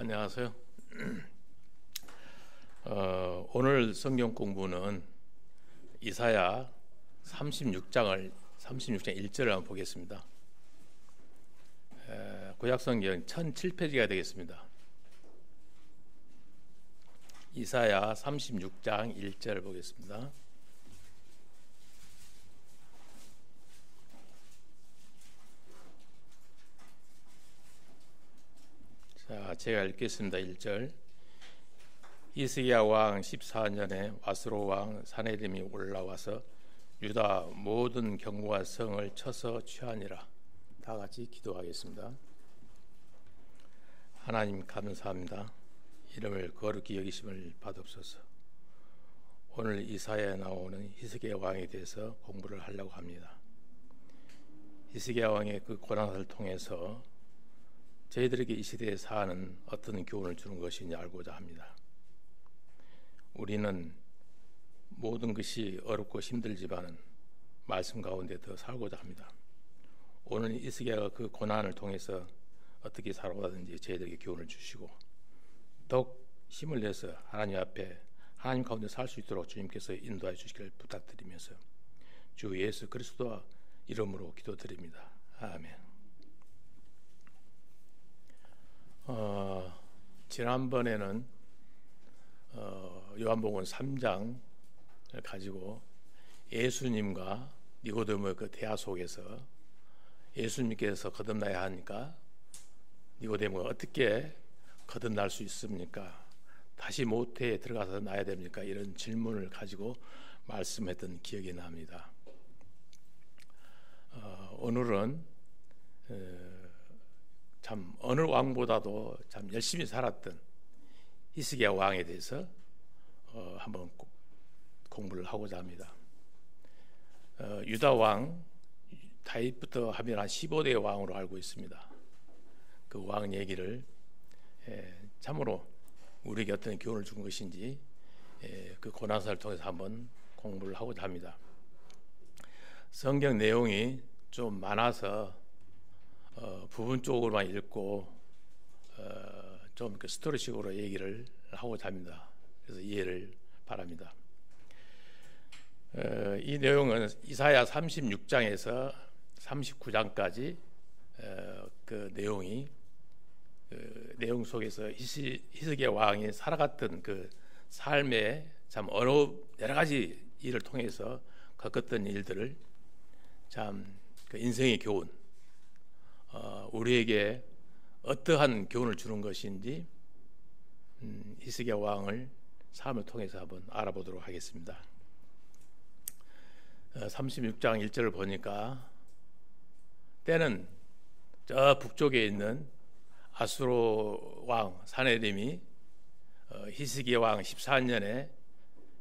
안녕하세요. 오늘 성경 공부는 이사야 36장 1절을 한번 보겠습니다. 구약 성경 1007페이지가 되겠습니다. 이사야 36장 1절 보겠습니다. 자, 제가 읽겠습니다. 1절. 히스기야 왕 14년에 와스로 왕 사네림이 올라와서 유다 모든 경과 성을 쳐서 취하니라. 다 같이 기도하겠습니다. 하나님 감사합니다. 이름을 거룩히 여기심을 받옵소서. 오늘 이사야에 나오는 히스기야 왕에 대해서 공부를 하려고 합니다. 히스기야 왕의 그 고난을 통해서 저희들에게 이 시대에 사는 어떤 교훈을 주는 것인지 알고자 합니다. 우리는 모든 것이 어렵고 힘들지만은 말씀 가운데 더 살고자 합니다. 오늘 히스기야가 그 고난을 통해서 어떻게 살아가든지 저희들에게 교훈을 주시고 더욱 힘을 내서 하나님 앞에 하나님 가운데 살 수 있도록 주님께서 인도해 주시기를 부탁드리면서 주 예수 그리스도 이름으로 기도드립니다. 아멘. 지난번에는 요한복음 3장을 가지고 예수님과 니고데모의 그 대화 속에서 예수님께서 거듭나야 하니까 니고데모가 어떻게 거듭날 수 있습니까? 다시 모태에 들어가서 나야 됩니까? 이런 질문을 가지고 말씀했던 기억이 납니다. 오늘은 참 어느 왕보다도 참 열심히 살았던 히스기야 왕에 대해서 한번 공부를 하고자 합니다. 유다 왕 다윗부터 하면 한 15대 왕으로 알고 있습니다. 그 왕 얘기를 참으로 우리에게 어떤 교훈을 준 것인지 그 고난사를 통해서 한번 공부를 하고자 합니다. 성경 내용이 좀 많아서 부분 쪽으로만 읽고 좀 스토리식으로 얘기를 하고자 합니다. 그래서 이해를 바랍니다. 이 내용은 이사야 36장에서 39장까지 그 내용이 그 내용 속에서 히스기야 왕이 살아갔던 그 삶의 참 여러 가지 일을 통해서 겪었던 일들을 참 그 인생의 교훈, 우리에게 어떠한 교훈을 주는 것인지 히스기야 왕을 삶을 통해서 한번 알아보도록 하겠습니다. 36장 1절을 보니까 때는 저 북쪽에 있는 아수로 왕 사네림이 히스기야 왕 14년에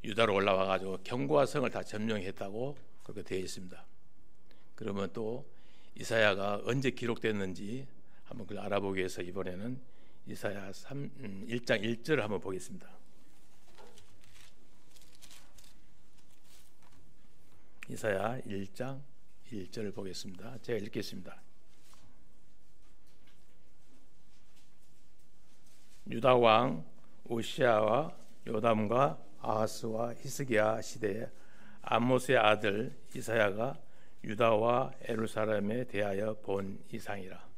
유다로 올라와 가지고 경고와 성을 다 점령했다고 그렇게 되어 있습니다. 그러면 또 이사야가 언제 기록됐는지 한번 그걸 알아보기 위해서 이번에는 이사야 1장 1절을 한번 보겠습니다. 이사야 1장 1절을 보겠습니다. 제가 읽겠습니다. 유다 왕 오시아와 요담과 아하스와 히스기야 시대에 아모스의 아들 이사야가 유다와 예루살렘에 대하여 본 이상이라.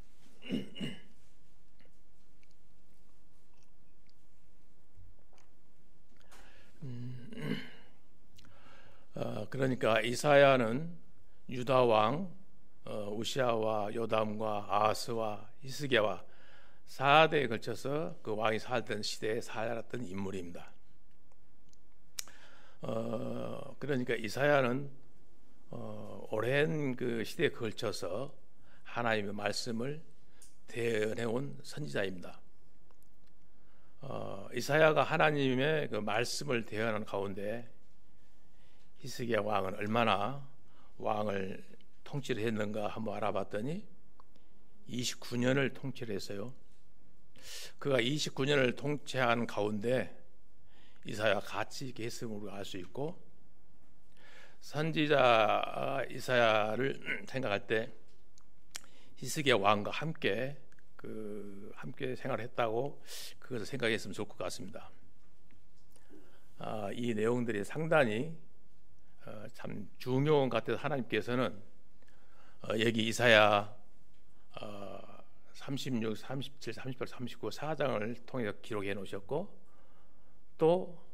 그러니까 이사야는 유다 왕 우시아와 요담과 아하스와 히스기야와 4대에 걸쳐서 그 왕이 살던 시대에 살았던 인물입니다. 그러니까 이사야는 오랜 그 시대에 걸쳐서 하나님의 말씀을 대언해온 선지자입니다. 이사야가 하나님의 그 말씀을 대언하는 가운데 히스기야 왕은 얼마나 왕을 통치를 했는가 한번 알아봤더니 29년을 통치를 했어요. 그가 29년을 통치한 가운데 이사야가 같이 계승으로 알 수 있고, 선지자 이사야를 생각할 때 히스기야 왕과 함께 함께 생활했다고 그것을 생각했으면 좋을 것 같습니다. 이 내용들이 상당히 참 중요한 것 같아서 하나님께서는 여기 이사야 36, 37, 38, 39 4장을 통해서 기록해 놓으셨고, 또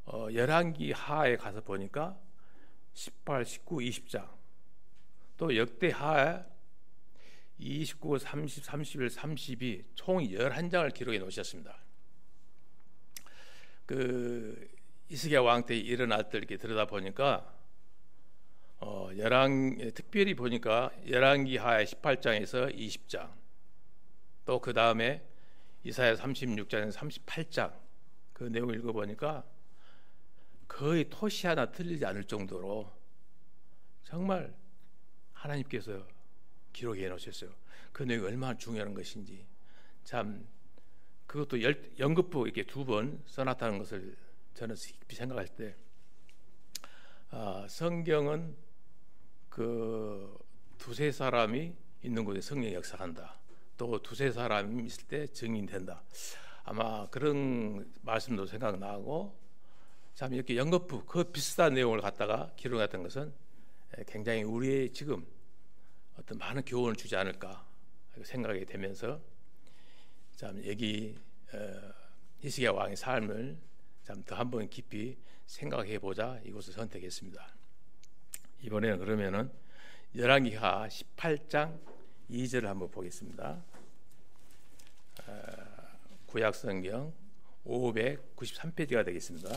열왕기 하에 가서 보니까 18, 19, 20장, 또 역대하에 29, 30, 31, 32 총 11장을 기록해 놓으셨습니다. 히스기야 왕 때 일어날 때 이렇게 들여다 보니까 특별히 보니까 열왕기 하에 18장에서 20장, 또 그 다음에 이사야 36장에서 38장 그 내용을 읽어보니까 거의 토시 하나 틀리지 않을 정도로 정말 하나님께서 기록해 놓으셨어요. 그 내용이 얼마나 중요한 것인지. 참 그것도 연급부 이렇게 2번 써놨다는 것을 저는 깊이 생각할 때, 성경은 두세 사람이 있는 곳에 성령이 역사한다, 또 두세 사람이 있을 때 증인된다, 아마 그런 말씀도 생각나고, 참 이렇게 연급부 그 비슷한 내용을 갖다가 기록했던 것은 굉장히 우리의 지금 어떤 많은 교훈을 주지 않을까 생각이 되면서, 참 여기 히스기야 왕의 삶을 참 더 한번 깊이 생각해 보자 이것을 선택했습니다. 이번에는 그러면은 열왕기하 18장 2절을 한번 보겠습니다. 구약성경 593페이지가 되겠습니다.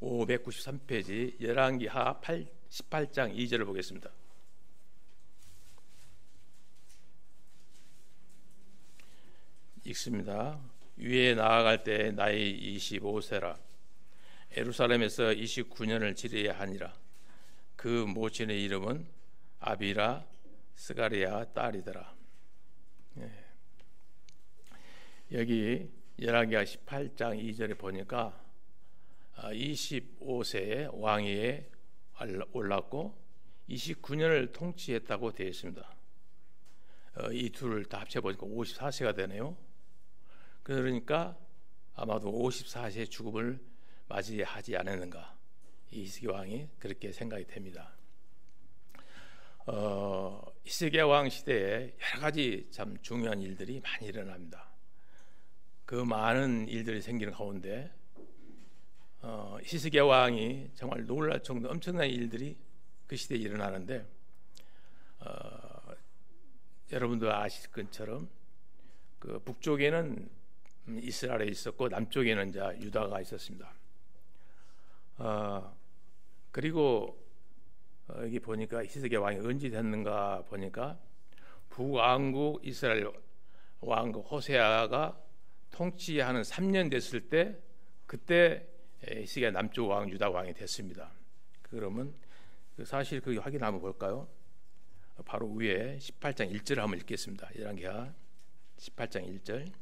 593페이지 열왕기하 18장 2절을 보겠습니다. 읽습니다. 위에 나아갈 때 나이 25세라. 예루살렘에서 29년을 지내야 하니라. 그 모친의 이름은 아비라 스가랴 딸이더라. 여기 열왕기하 18장 2절에 보니까 25세에 왕위에 올랐고 29년을 통치했다고 되어 있습니다. 이 둘을 다 합쳐보니까 54세가 되네요. 그러니까 아마도 54세의 죽음을 맞이하지 않았는가, 이 히스기야 왕이 그렇게 생각이 됩니다. 히스기야 왕 시대에 여러 가지 참 중요한 일들이 많이 일어납니다. 그 많은 일들이 생기는 가운데 히스기야 왕이 정말 놀랄 정도 엄청난 일들이 그 시대에 일어나는데, 여러분도 아실 것처럼 그 북쪽에는 이스라엘에 있었고 남쪽에는 이제 유다가 있었습니다. 그리고 여기 보니까 히스기야 왕이 언제 됐는가 보니까 북왕국 이스라엘 왕국 호세아가 통치하는 3년 됐을 때, 그때 히스기야 남쪽 왕 유다 왕이 됐습니다. 그러면 사실 그게 확인 한번 볼까요? 바로 위에 18장 1절을 한번 읽겠습니다. 열왕기하 18장 1절.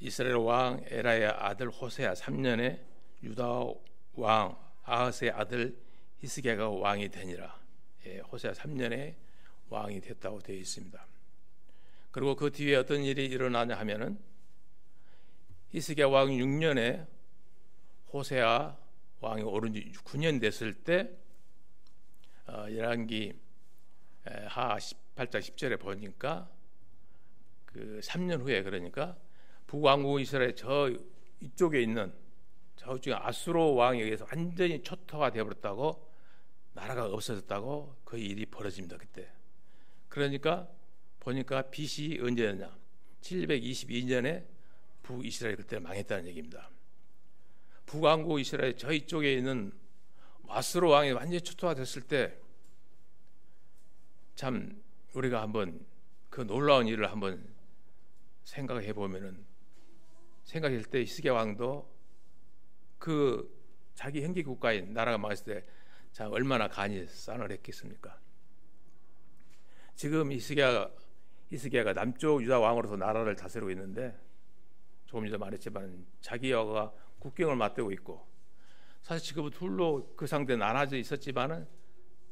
이스라엘 왕 에라의 아들 호세아 3년에 유다 왕 아하스의 아들 히스기야가 왕이 되니라. 호세아 3년에 왕이 됐다고 되어 있습니다. 그리고 그 뒤에 어떤 일이 일어나냐 하면은 히스기야 왕 6년에 호세아 왕이 오른 지 9년 됐을 때, 열왕기 하 18장 10절에 보니까 그 3년 후에, 그러니까 북왕국 이스라엘 저 이쪽에 있는 저쪽에 아수로 왕에 의해서 완전히 초토화 되어버렸다고, 나라가 없어졌다고 그 일이 벌어집니다. 그때. 그러니까 보니까 BC 언제였냐, 722년에 북이스라엘 그때 망했다는 얘기입니다. 북왕국 이스라엘 저 이쪽에 있는 아수로 왕이 완전히 초토화 됐을 때, 참 우리가 한번 그 놀라운 일을 한번 생각해 보면은, 생각할 때 히스기야 왕도 그 자기 형제 국가인 나라가 망했을 때 참 얼마나 간이 싸늘했겠습니까? 지금 히스기야가 남쪽 유다 왕으로서 나라를 다스리고 있는데, 조금 전에 말했지만 자기가 국경을 맞대고 있고, 사실 지금은 둘로 그 상태 나눠져 있었지만은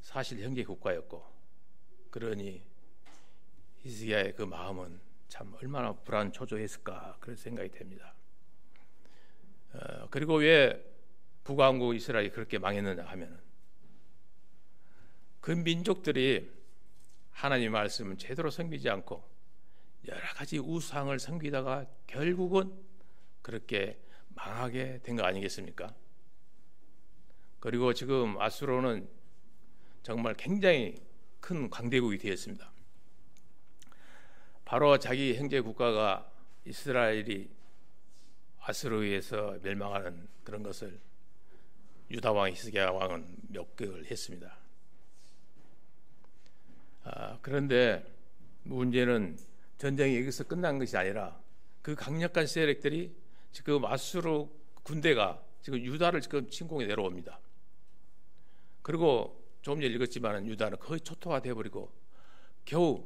사실 형제 국가였고, 그러니 히스기야의 그 마음은 참 얼마나 불안초조했을까 그런 생각이 됩니다. 그리고 왜 북왕국 이스라엘이 그렇게 망했느냐 하면은 그 민족들이 하나님의 말씀을 제대로 섬기지 않고 여러 가지 우상을 섬기다가 결국은 그렇게 망하게 된 거 아니겠습니까? 그리고 지금 아수르는 정말 굉장히 큰 강대국이 되었습니다. 바로 자기 형제 국가가 이스라엘이 아수르에 의해서 멸망하는 그런 것을 유다 왕 히스기야 왕은 목격을 했습니다. 그런데 문제는 전쟁이 여기서 끝난 것이 아니라 그 강력한 세력들이 지금 아수르 군대가 지금 유다를 지금 침공해 내려옵니다. 그리고 조금 전에 읽었지만 유다는 거의 초토화되어 버리고 겨우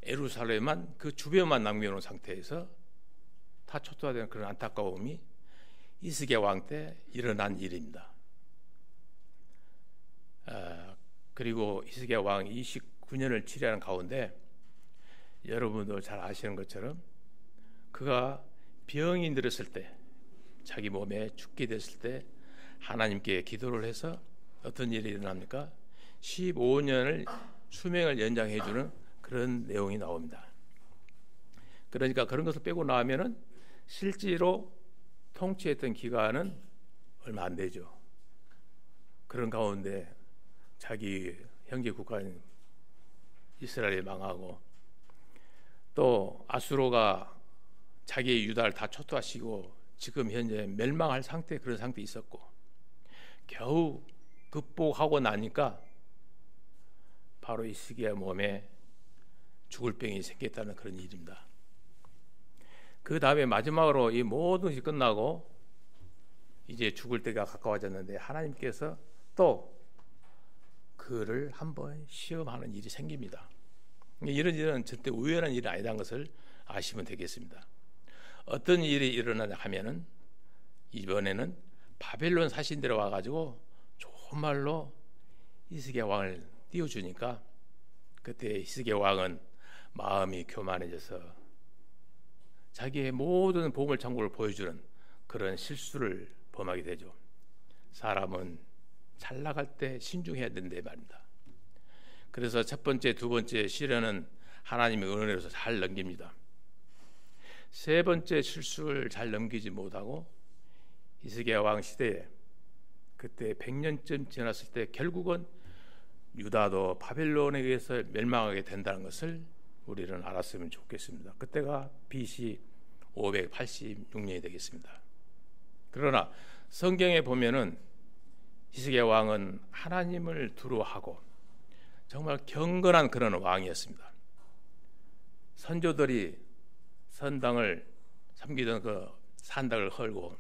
예루살렘만 그 주변만 남겨놓은 상태에서 다 초토화되는 그런 안타까움이 히스기야 왕 때 일어난 일입니다. 그리고 히스기야 왕이 29년을 치료하는 가운데 여러분도 잘 아시는 것처럼 그가 병이 들었을 때, 자기 몸에 죽게 됐을 때 하나님께 기도를 해서 어떤 일이 일어납니까? 15년을 수명을 연장해 주는 그런 내용이 나옵니다. 그러니까 그런 것을 빼고 나면은 실제로 통치했던 기간은 얼마 안 되죠. 그런 가운데 자기 형제 국가인 이스라엘이 망하고 또 아수르가 자기의 유다를 다 초토화시키고 지금 현재 멸망할 상태, 그런 상태에 있었고 겨우 극복하고 나니까 바로 히스기야 몸에 죽을 병이 생겼다는 그런 일입니다. 그 다음에 마지막으로 이 모든 것이 끝나고 이제 죽을 때가 가까워졌는데 하나님께서 또 그를 한번 시험하는 일이 생깁니다. 이런 일은 절대 우연한 일이 아니라는 것을 아시면 되겠습니다. 어떤 일이 일어나냐 하면은 이번에는 바벨론 사신들이 와가지고 좋은 말로 히스기야 왕을 띄워주니까 그때 히스기야 왕은 마음이 교만해져서 자기의 모든 보물 창고를 보여주는 그런 실수를 범하게 되죠. 사람은 잘 나갈 때 신중해야 된다 말입니다. 그래서 첫 번째, 두 번째 시련은 하나님의 은혜로서 잘 넘깁니다. 세 번째 실수를 잘 넘기지 못하고 히스기야 왕 시대에 그때 100년쯤 지났을 때 결국은 유다도 바벨론에 의해서 멸망하게 된다는 것을 우리는 알았으면 좋겠습니다. 그때가 BC 586년이 되겠습니다. 그러나 성경에 보면은 히스기야 왕은 하나님을 두려워하고 정말 경건한 그런 왕이었습니다. 선조들이 선당을 섬기던 그 산당을 헐고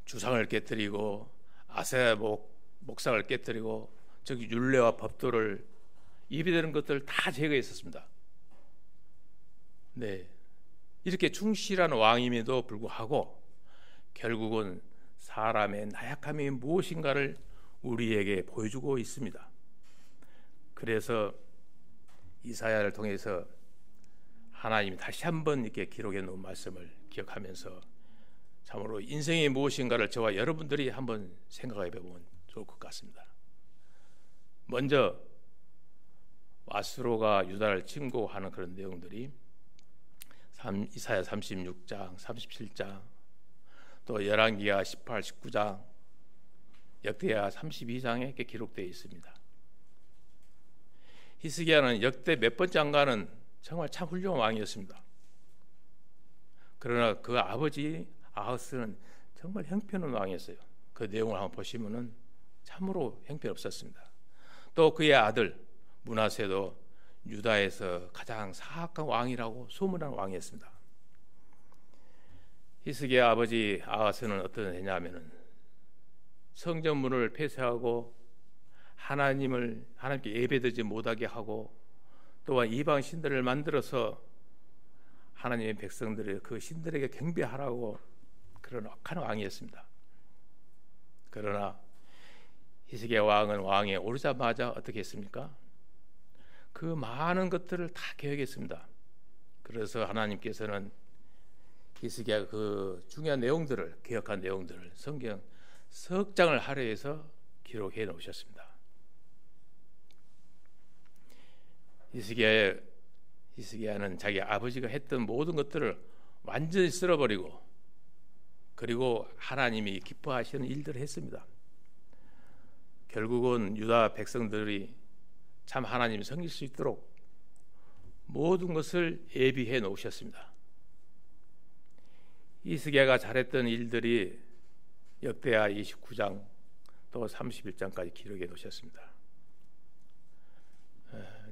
주상을 깨뜨리고 아세라 목상을 깨뜨리고 저기 율례와 법도를 입이 되는 것들을 다 제거했었습니다. 네, 이렇게 충실한 왕임에도 불구하고 결국은 사람의 나약함이 무엇인가를 우리에게 보여주고 있습니다. 그래서 이사야를 통해서 하나님이 다시 한번 이렇게 기록해 놓은 말씀을 기억하면서 참으로 인생이 무엇인가를 저와 여러분들이 한번 생각해 보면 좋을 것 같습니다. 먼저 아수르가 유다를 침공하는 그런 내용들이 이사야 36장, 37장, 또 열왕기하 18, 19장, 역대하 32장에 이렇게 기록되어 있습니다. 히스기야는 역대 몇 번 장가는 정말 참 훌륭한 왕이었습니다. 그러나 그 아버지 아하스는 정말 형편없는 왕이었어요. 그 내용을 한번 보시면은 참으로 형편없었습니다. 또 그의 아들 므낫세도 유다에서 가장 사악한 왕이라고 소문난 왕이었습니다. 히스기야 아버지 아하스는 어떤 애냐면은 성전문을 폐쇄하고 하나님께 예배드리지 못하게 하고 또한 이방 신들을 만들어서 하나님의 백성들이 그 신들에게 경배하라고 그런 악한 왕이었습니다. 그러나 히스기야 왕은 왕에 오르자마자 어떻게 했습니까? 그 많은 것들을 다 계획했습니다. 그래서 하나님께서는 히스기야 그 중요한 내용들을, 기억한 내용들을 성경 석 장을 할애해서 기록해 놓으셨습니다. 히스기야는 자기 아버지가 했던 모든 것들을 완전히 쓸어버리고, 그리고 하나님이 기뻐하시는 일들을 했습니다. 결국은 유다 백성들이 참 하나님을 섬길 수 있도록 모든 것을 예비해 놓으셨습니다. 히스기야가 잘했던 일들이 역대하 29장 또 31장까지 기록해 놓으셨습니다.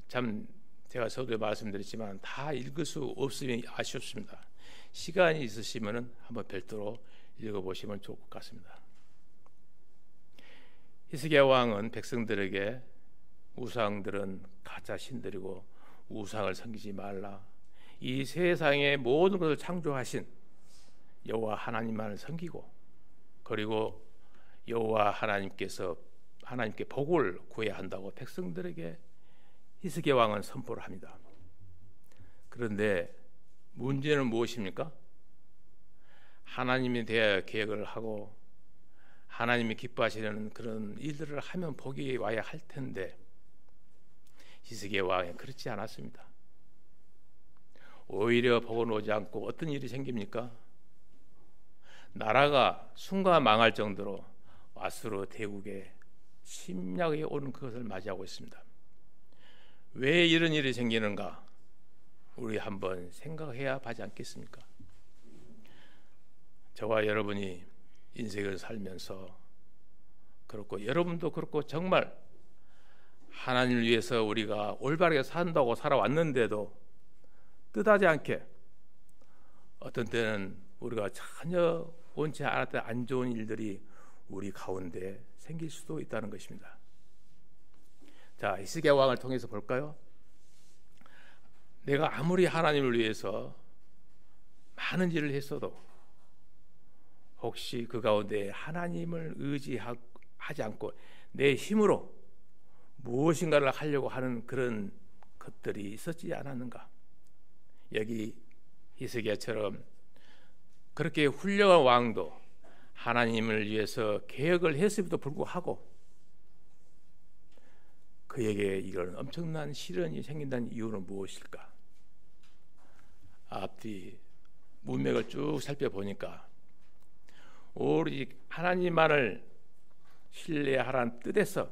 참 제가 서두에 말씀드렸지만 다 읽을 수 없으면 아쉽습니다. 시간이 있으시면 한번 별도로 읽어보시면 좋을 것 같습니다. 히스기야 왕은 백성들에게 우상들은 가짜 신들이고 우상을 섬기지 말라, 이 세상의 모든 것을 창조하신 여호와 하나님만을 섬기고, 그리고 여호와 하나님께 복을 구해야 한다고 백성들에게 히스기야 왕은 선포를 합니다. 그런데 문제는 무엇입니까? 하나님에 대해 계획을 하고 하나님이 기뻐하시는 그런 일들을 하면 복이 와야 할 텐데 히스기야 왕이 그렇지 않았습니다. 오히려 복은 오지 않고 어떤 일이 생깁니까? 나라가 순간 망할 정도로 아수르 대국에 침략이 오는 그것을 맞이하고 있습니다. 왜 이런 일이 생기는가? 우리 한번 생각해야 하지 않겠습니까? 저와 여러분이 인생을 살면서 그렇고, 여러분도 그렇고, 정말 하나님을 위해서 우리가 올바르게 산다고 살아왔는데도 뜻하지 않게 어떤 때는 우리가 전혀 원치 않았던 안 좋은 일들이 우리 가운데 생길 수도 있다는 것입니다. 자, 히스기야 왕을 통해서 볼까요? 내가 아무리 하나님을 위해서 많은 일을 했어도 혹시 그 가운데 하나님을 의지하지 않고 내 힘으로 무엇인가를 하려고 하는 그런 것들이 있었지 않았는가? 여기 히스기야처럼 그렇게 훌륭한 왕도 하나님을 위해서 계획을 했음에도 불구하고 그에게 이런 엄청난 시련이 생긴다는 이유는 무엇일까? 앞뒤 문맥을 쭉 살펴보니까 오로지 하나님만을 신뢰하라는 뜻에서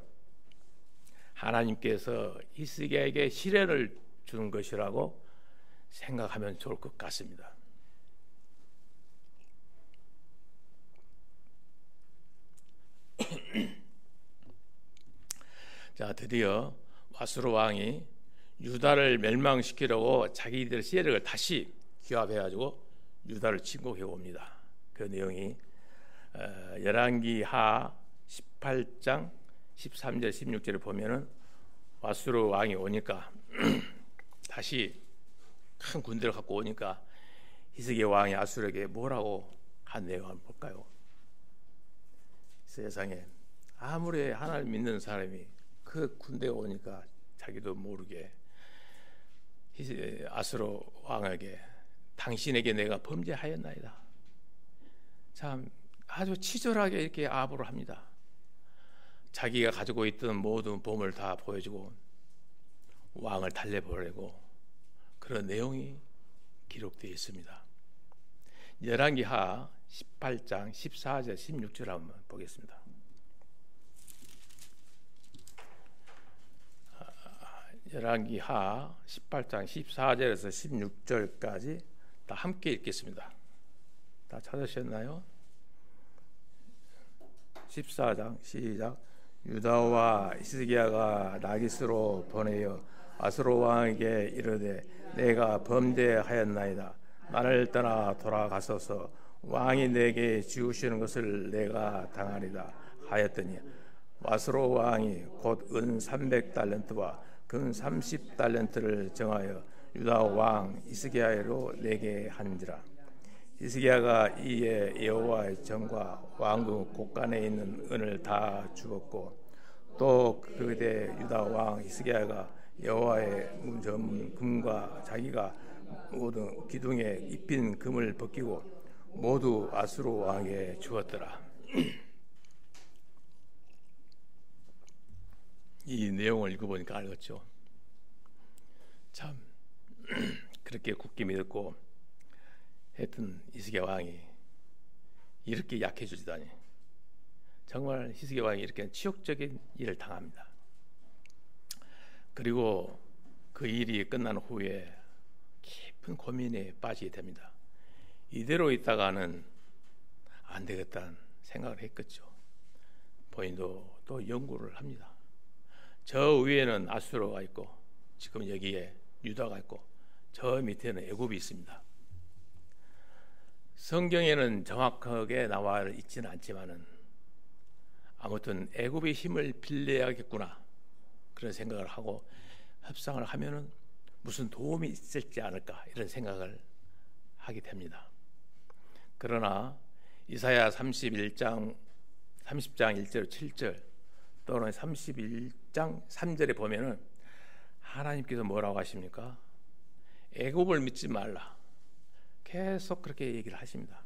하나님께서 히스기야에게 시련을 주는 것이라고 생각하면 좋을 것 같습니다. 자, 드디어 아수르 왕이 유다를 멸망시키려고 자기들 세력을 다시 기합해가지고 유다를 침공해 옵니다. 그 내용이 열왕기하 18장 13절 16절을 보면은 아수르 왕이 오니까 다시 큰 군대를 갖고 오니까 히스기야 왕이 아수르에게 뭐라고 한 내용을 한번 볼까요? 세상에 아무리 하나님 믿는 사람이 그 군대가 오니까 자기도 모르게 아수르 왕에게 당신에게 내가 범죄하였나이다. 참 아주 치졸하게 이렇게 아부를 합니다. 자기가 가지고 있던 모든 보물을 다 보여주고 왕을 달래버리고 그런 내용이 기록되어 있습니다. 열왕기하 18장 14절 16절 한번 보겠습니다. 열왕기하 18장 14절에서 16절까지 다 함께 읽겠습니다. 다 찾으셨나요? 14장 시작. 유다와 히스기야가 라기스로 보내어 아수르 왕에게 이르되 내가 범죄하였나이다. 나를 떠나 돌아가소서. 왕이 내게 지우시는 것을 내가 당하리다 하였더니 아수르 왕이 곧 은 300달란트와 금 30달란트를 정하여 유다 왕 히스기야로 내게 한지라. 히스기야가 이에 여호와의 전과 왕궁 곳간에 있는 은을 다 주었고 또 그때 유다 왕 히스기야가 여호와의 문 금과 자기가 모든 기둥에 입힌 금을 벗기고 모두 아수르 왕에게 주었더라. 이 내용을 읽어보니까 알겠죠. 참 그렇게 굳게 믿었고 했던 히스기야 왕이 이렇게 약해지다니. 정말 히스기야 왕이 이렇게 치욕적인 일을 당합니다. 그리고 그 일이 끝난 후에 깊은 고민에 빠지게 됩니다. 이대로 있다가는 안 되겠다는 생각을 했겠죠. 본인도 또 연구를 합니다. 저 위에는 아수르가 있고 지금 여기에 유다가 있고 저 밑에는 애굽이 있습니다. 성경에는 정확하게 나와 있지는 않지만은 아무튼 애굽의 힘을 빌려야겠구나 그런 생각을 하고 협상을 하면은 무슨 도움이 있을지 않을까 이런 생각을 하게 됩니다. 그러나 이사야 30장 1절 7절 또는 31장 3절에 보면은 하나님께서 뭐라고 하십니까? 애굽을 믿지 말라. 계속 그렇게 얘기를 하십니다.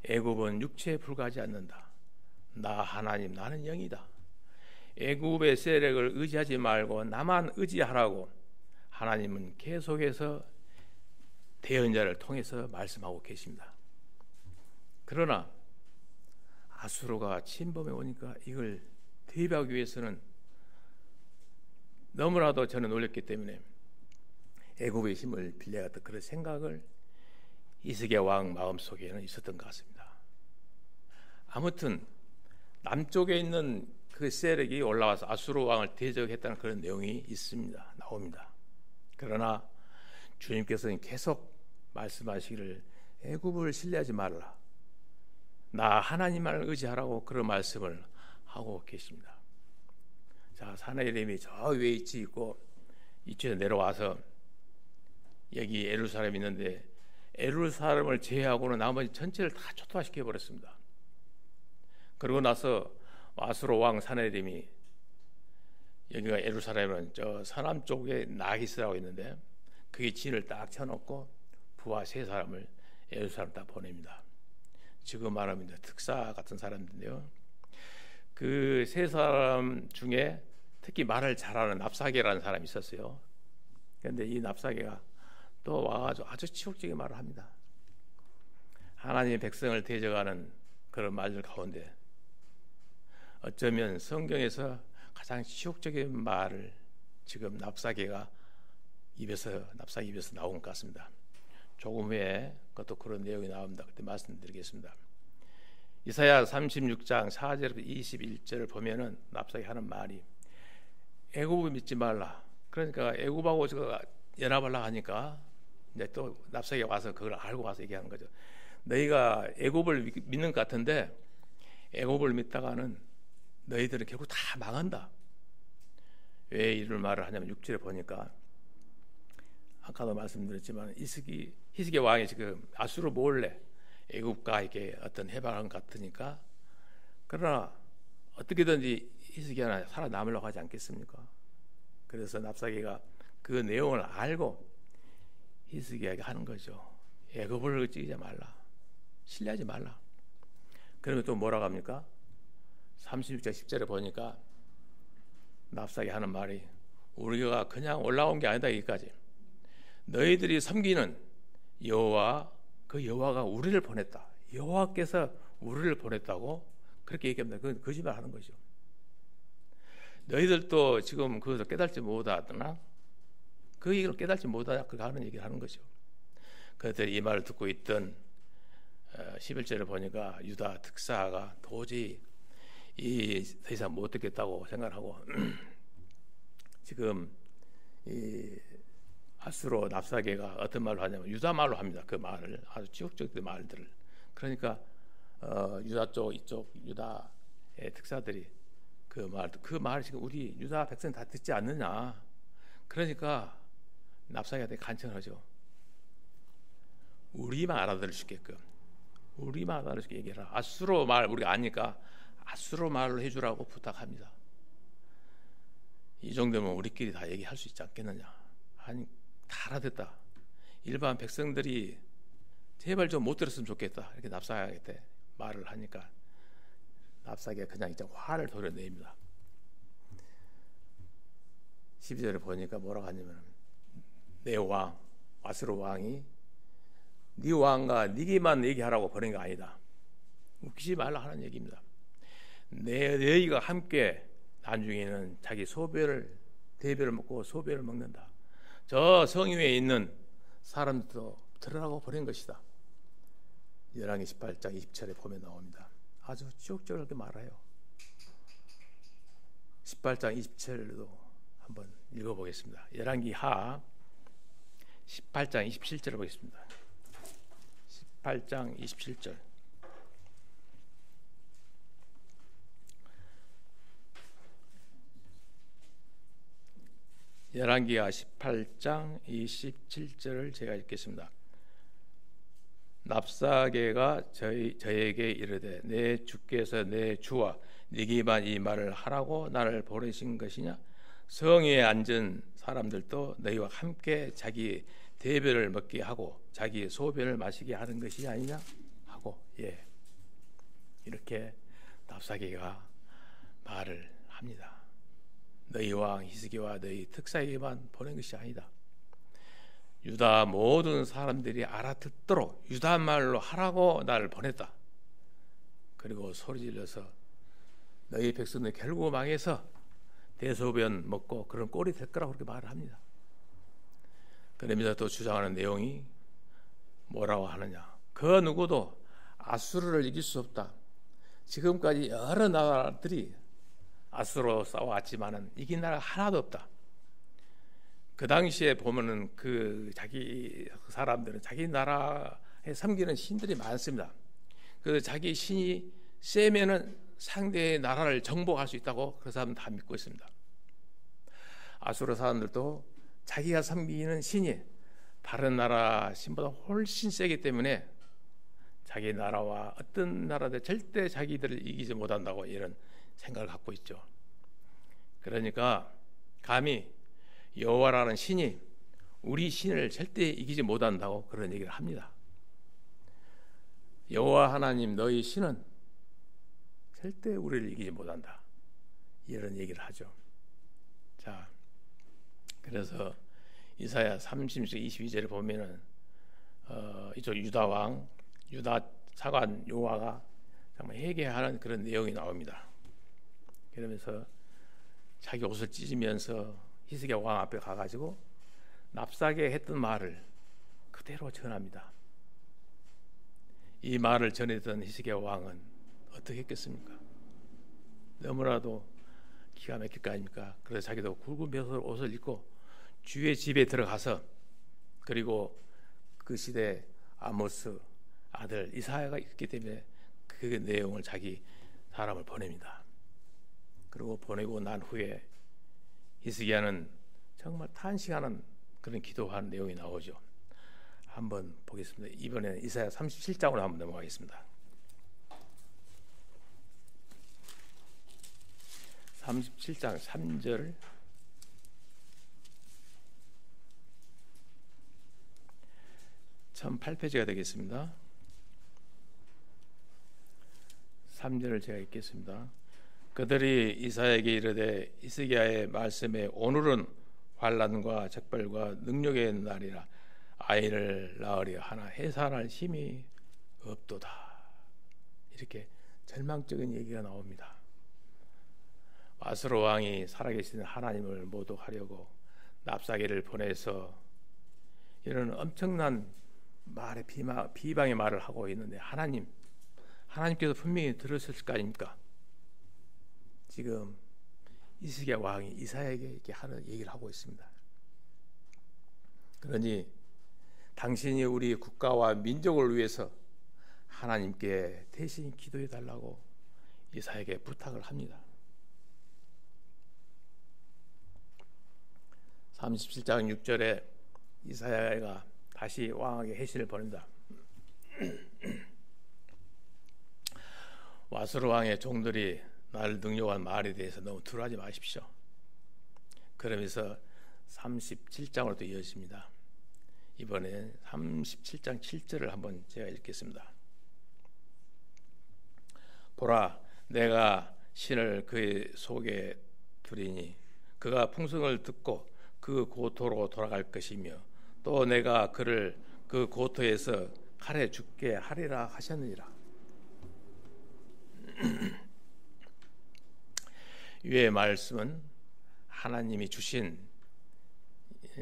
애굽은 육체에 불과하지 않는다. 나 하나님 나는 영이다. 애굽의 세력을 의지하지 말고 나만 의지하라고 하나님은 계속해서 대언자를 통해서 말씀하고 계십니다. 그러나 아수르가 침범해 오니까 이걸 대비하기 위해서는 너무나도 저는 놀랐기 때문에 애굽의 힘을 빌려야겠다 그런 생각을 히스기야 왕 마음속에는 있었던 것 같습니다. 아무튼 남쪽에 있는 그 세력이 올라와서 아수르 왕을 대적했다는 그런 내용이 있습니다. 나옵니다. 그러나 주님께서는 계속 말씀하시기를 애굽을 신뢰하지 말라. 나 하나님만을 의지하라고 그런 말씀을 하고 계십니다. 자, 사내림이 저 위에 위치 있고 이쪽에 내려와서 여기 예루살렘이 있는데 예루살렘을 제외하고는 나머지 전체를 다 초토화시켜 버렸습니다. 그러고 나서 아수르 왕 사내림이 여기가 예루살렘은 저 서남쪽에 나기스라고 있는데 그게 진을 딱 쳐놓고 부하 세 사람을 예루살렘 딱 보냅니다. 지금 말하면 특사 같은 사람인데요. 그 세 사람 중에 특히 말을 잘하는 납사게라는 사람이 있었어요. 그런데 이 납사게가 또 와가지고 아주 치욕적인 말을 합니다. 하나님의 백성을 대적하는 그런 말들 가운데 어쩌면 성경에서 가장 치욕적인 말을 지금 납사게 입에서 나온 것 같습니다. 조금 후에 그것도 그런 내용이 나옵니다. 그때 말씀드리겠습니다. 이사야 36장 4절부터 21절을 보면은 납사게 하는 말이 애굽을 믿지 말라. 그러니까 애굽하고 제가 연합하려고 하니까 이제 또 납사게 와서 그걸 알고 와서 얘기하는 거죠. 너희가 애굽을 믿는 것 같은데 애굽을 믿다가는 너희들은 결국 다 망한다. 왜 이런 말을 하냐면 6절에 보니까 아까도 말씀드렸지만 히스기야 왕이 지금 아수르 몰래 애굽과 이렇게 어떤 해방한 것 같으니까 그러나 어떻게든지 히스기야는 살아남으려고 하지 않겠습니까? 그래서 납사게가 그 내용을 알고 히스기야에게 하는 거죠. 애굽을 의지하지 말라. 신뢰하지 말라. 그러면 또 뭐라고 합니까? 36장 10절에 보니까 납사게 하는 말이 우리가 그냥 올라온 게 아니다. 여기까지 너희들이 섬기는 여호와 그 여호와가 우리를 보냈다. 여호와께서 우리를 보냈다고 그렇게 얘기합니다. 그건 거짓말 하는 거죠. 너희들도 지금 그것을 깨달지 못하더나 그 얘기를 깨달지 못하냐 그렇게 하는 얘기를 하는 거죠. 그들이 이 말을 듣고 있던 11절을 보니까 유다 특사가 도저히 더 이상 못 듣겠다고 생각하고 지금 이 아수르 납사게가 어떤 말로 하냐면 유다 말로 합니다. 그 말을 아주 치욕적인 말들을. 그러니까 유다 쪽 이쪽 유다의 특사들이 그 말을 지금 우리 유다 백성 다 듣지 않느냐. 그러니까 납사게한테 간청을 하죠. 우리만 알아들을 수 있게끔 우리만 알아들을 수 있게 얘기해라. 아수르 말 우리가 아니까 아수르 말로 해주라고 부탁합니다. 이 정도면 우리끼리 다 얘기할 수 있지 않겠느냐. 아니, 다 알아듣다. 일반 백성들이 제발 좀 못 들었으면 좋겠다. 이렇게 납사하게 말을 하니까 납사기가 그냥 이제 화를 도려냅니다. 12절에 보니까 뭐라고 하냐면, 내 왕, 아수르 왕이 네 왕과 네게만 얘기하라고 보낸 거 아니다. 웃기지 말라 하는 얘기입니다. 너희가 함께 나중에는 자기 대변을 먹고 소변을 먹는다. 저 성 위에 있는 사람들도 들으라고 보낸 것이다. 열왕기 18장 20절에 보면 나옵니다. 아주 쭉쭉 이렇게 말해요. 18장 20절도 한번 읽어보겠습니다. 열왕기 하 18장 27절을 보겠습니다. 18장 27절. 열왕기하 18장 27절을 제가 읽겠습니다. 납사게가 저에게 이르되 내 주께서 내 주와 네게만 이 말을 하라고 나를 보내신 것이냐? 성에 앉은 사람들도 너희와 함께 자기 대변을 먹게 하고 자기 소변을 마시게 하는 것이 아니냐? 하고, 예, 이렇게 납사게가 말을 합니다. 너희 왕 히스기야와 너희 특사에게만 보낸 것이 아니다. 유다 모든 사람들이 알아듣도록 유다 말로 하라고 나를 보냈다. 그리고 소리질러서 너희 백성들 결국 망해서 대소변 먹고 그런 꼴이 될 거라고 그렇게 말을 합니다. 그러면서 또 주장하는 내용이 뭐라고 하느냐? 그 누구도 아수르를 이길 수 없다. 지금까지 여러 나라들이 아수르로 싸워왔지만은 이긴 나라가 하나도 없다. 그 당시에 보면은 자기 사람들은 자기 나라에 섬기는 신들이 많습니다. 그 자기 신이 세면은 상대의 나라를 정복할 수 있다고 그 사람은 다 믿고 있습니다. 아수르 사람들도 자기가 섬기는 신이 다른 나라 신보다 훨씬 세기 때문에 자기 나라와 어떤 나라도 절대 자기들을 이기지 못한다고 이런 생각을 갖고 있죠. 그러니까 감히 여호와라는 신이 우리 신을 절대 이기지 못한다고 그런 얘기를 합니다. 여호와 하나님 너희 신은 절대 우리를 이기지 못한다. 이런 얘기를 하죠. 자, 그래서 이사야 30장 22절에 보면은 이쪽 유다 왕, 유다 사관 요아가 정말 회개하는 그런 내용이 나옵니다. 그러면서 자기 옷을 찢으면서 히스기야 왕 앞에 가가지고 납사게 했던 말을 그대로 전합니다. 이 말을 전했던 히스기야 왕은 어떻게 했겠습니까? 너무나도 기가 막힐 거 아닙니까? 그래서 자기도 굵은 벼슬 옷을 입고 주의 집에 들어가서, 그리고 그 시대 아모스 아들 이사야가 있기 때문에 그 내용을 자기 사람을 보냅니다. 그리고 보내고 난 후에 히스기야는 정말 탄식하는 그런 기도하는 내용이 나오죠. 한번 보겠습니다. 이번에는 이사야 37장으로 한번 넘어가겠습니다. 37장 3절 전 8페이지가 되겠습니다. 3절을 제가 읽겠습니다. 그들이 이사야에게 이르되 히스기야의 말씀에 오늘은 환난과 적발과 능력의 날이라 아이를 낳으려 하나 해산할 힘이 없도다. 이렇게 절망적인 얘기가 나옵니다. 아수르 왕이 살아계신 하나님을 모독하려고 납사게를 보내서 이런 엄청난 말의 비방의 말을 하고 있는데 하나님께서 분명히 들으셨을 거 아닙니까? 지금 히스기야 왕이 이사야에게 이렇게 하는 얘기를 하고 있습니다. 그러니 당신이 우리 국가와 민족을 위해서 하나님께 대신 기도해 달라고 이사야에게 부탁을 합니다. 37장 6절에 이사야가 다시 왕에게 해시를 보낸다. 아수르 왕의 종들이 나를 능욕한 말에 대해서 너무 두려워하지 마십시오. 그러면서 37장으로 또 이어집니다. 이번에 37장 7절을 한번 제가 읽겠습니다. 보라, 내가 신을 그의 속에 두리니 그가 풍성을 듣고 그 고토로 돌아갈 것이며 또 내가 그를 그 고토에서 칼에 죽게 하리라 하셨느니라. 위의 말씀은 하나님이 주신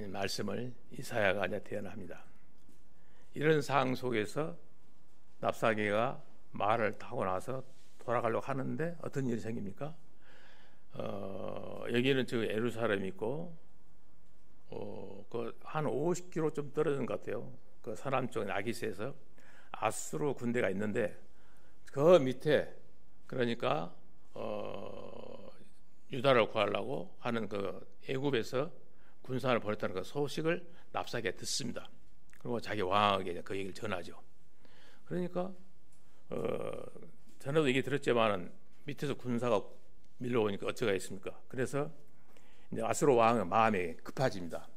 말씀을 이사야가 이제 대언합니다. 이런 상황 속에서 랍사게가 말을 타고 나서 돌아가려고 하는데 어떤 일이 생깁니까? 여기는 저 예루살렘이 있고 한 50km 좀 떨어진 것 같아요. 그 서남쪽 나기스에서 아수르 군대가 있는데 그 밑에 그러니까 유다를 구하려고 하는 그 애굽에서 군사를 보냈다는 그 소식을 랍사게가 듣습니다. 그리고 자기 왕에게 그 얘기를 전하죠. 그러니까 전에도 얘기 들었지만은 밑에서 군사가 밀려오니까 어쩌가 있습니까? 그래서 이제 아수르 왕의 마음이 급해집니다.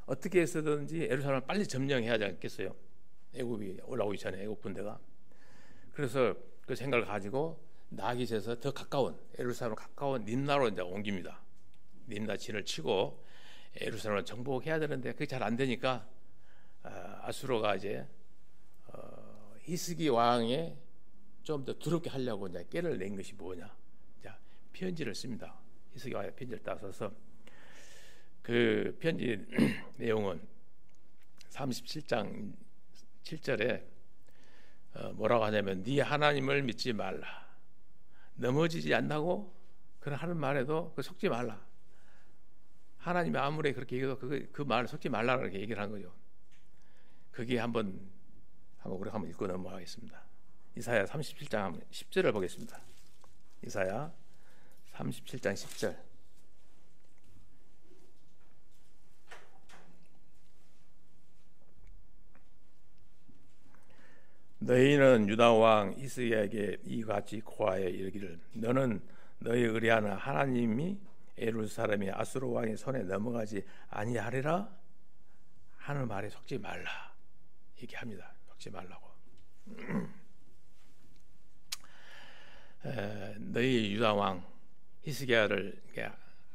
어떻게 해서든지 예루살렘을 빨리 점령해야 하지 않겠어요? 애굽이 올라오기 전에 애굽 군대가. 그래서 그 생각을 가지고 나깃에서 더 가까운 예루살렘 가까운 림나로 이제 옮깁니다. 림나 진을 치고 예루살렘을 정복해야 되는데 그게 잘 안 되니까 아수르가 이제 히스기 왕의 좀 더 두렵게 하려고 이제 깨를 낸 것이 뭐냐? 자, 편지를 씁니다. 히스기 왕의 편지를 따서서 그 편지 내용은 37장 7절에 뭐라고 하냐면 네 하나님을 믿지 말라. 넘어지지 않나고 그런 하는 말에도 그 속지 말라. 하나님이 아무리 그렇게 얘기해도 그 말을 속지 말라고 이렇게 얘기를 한 거죠. 그게 한번 우리 한번 읽고 넘어가겠습니다. 이사야 37장 10절을 보겠습니다. 이사야 37장 10절. 너희는 유다 왕 히스기야에게 이같이 고하여 이르기를 너는 너희 의뢰하는 하나님이 예루살렘이 아수르 왕의 손에 넘어가지 아니하리라 하는 말에 속지 말라 얘기합니다. 속지 말라고. 너희 유다 왕 히스기야를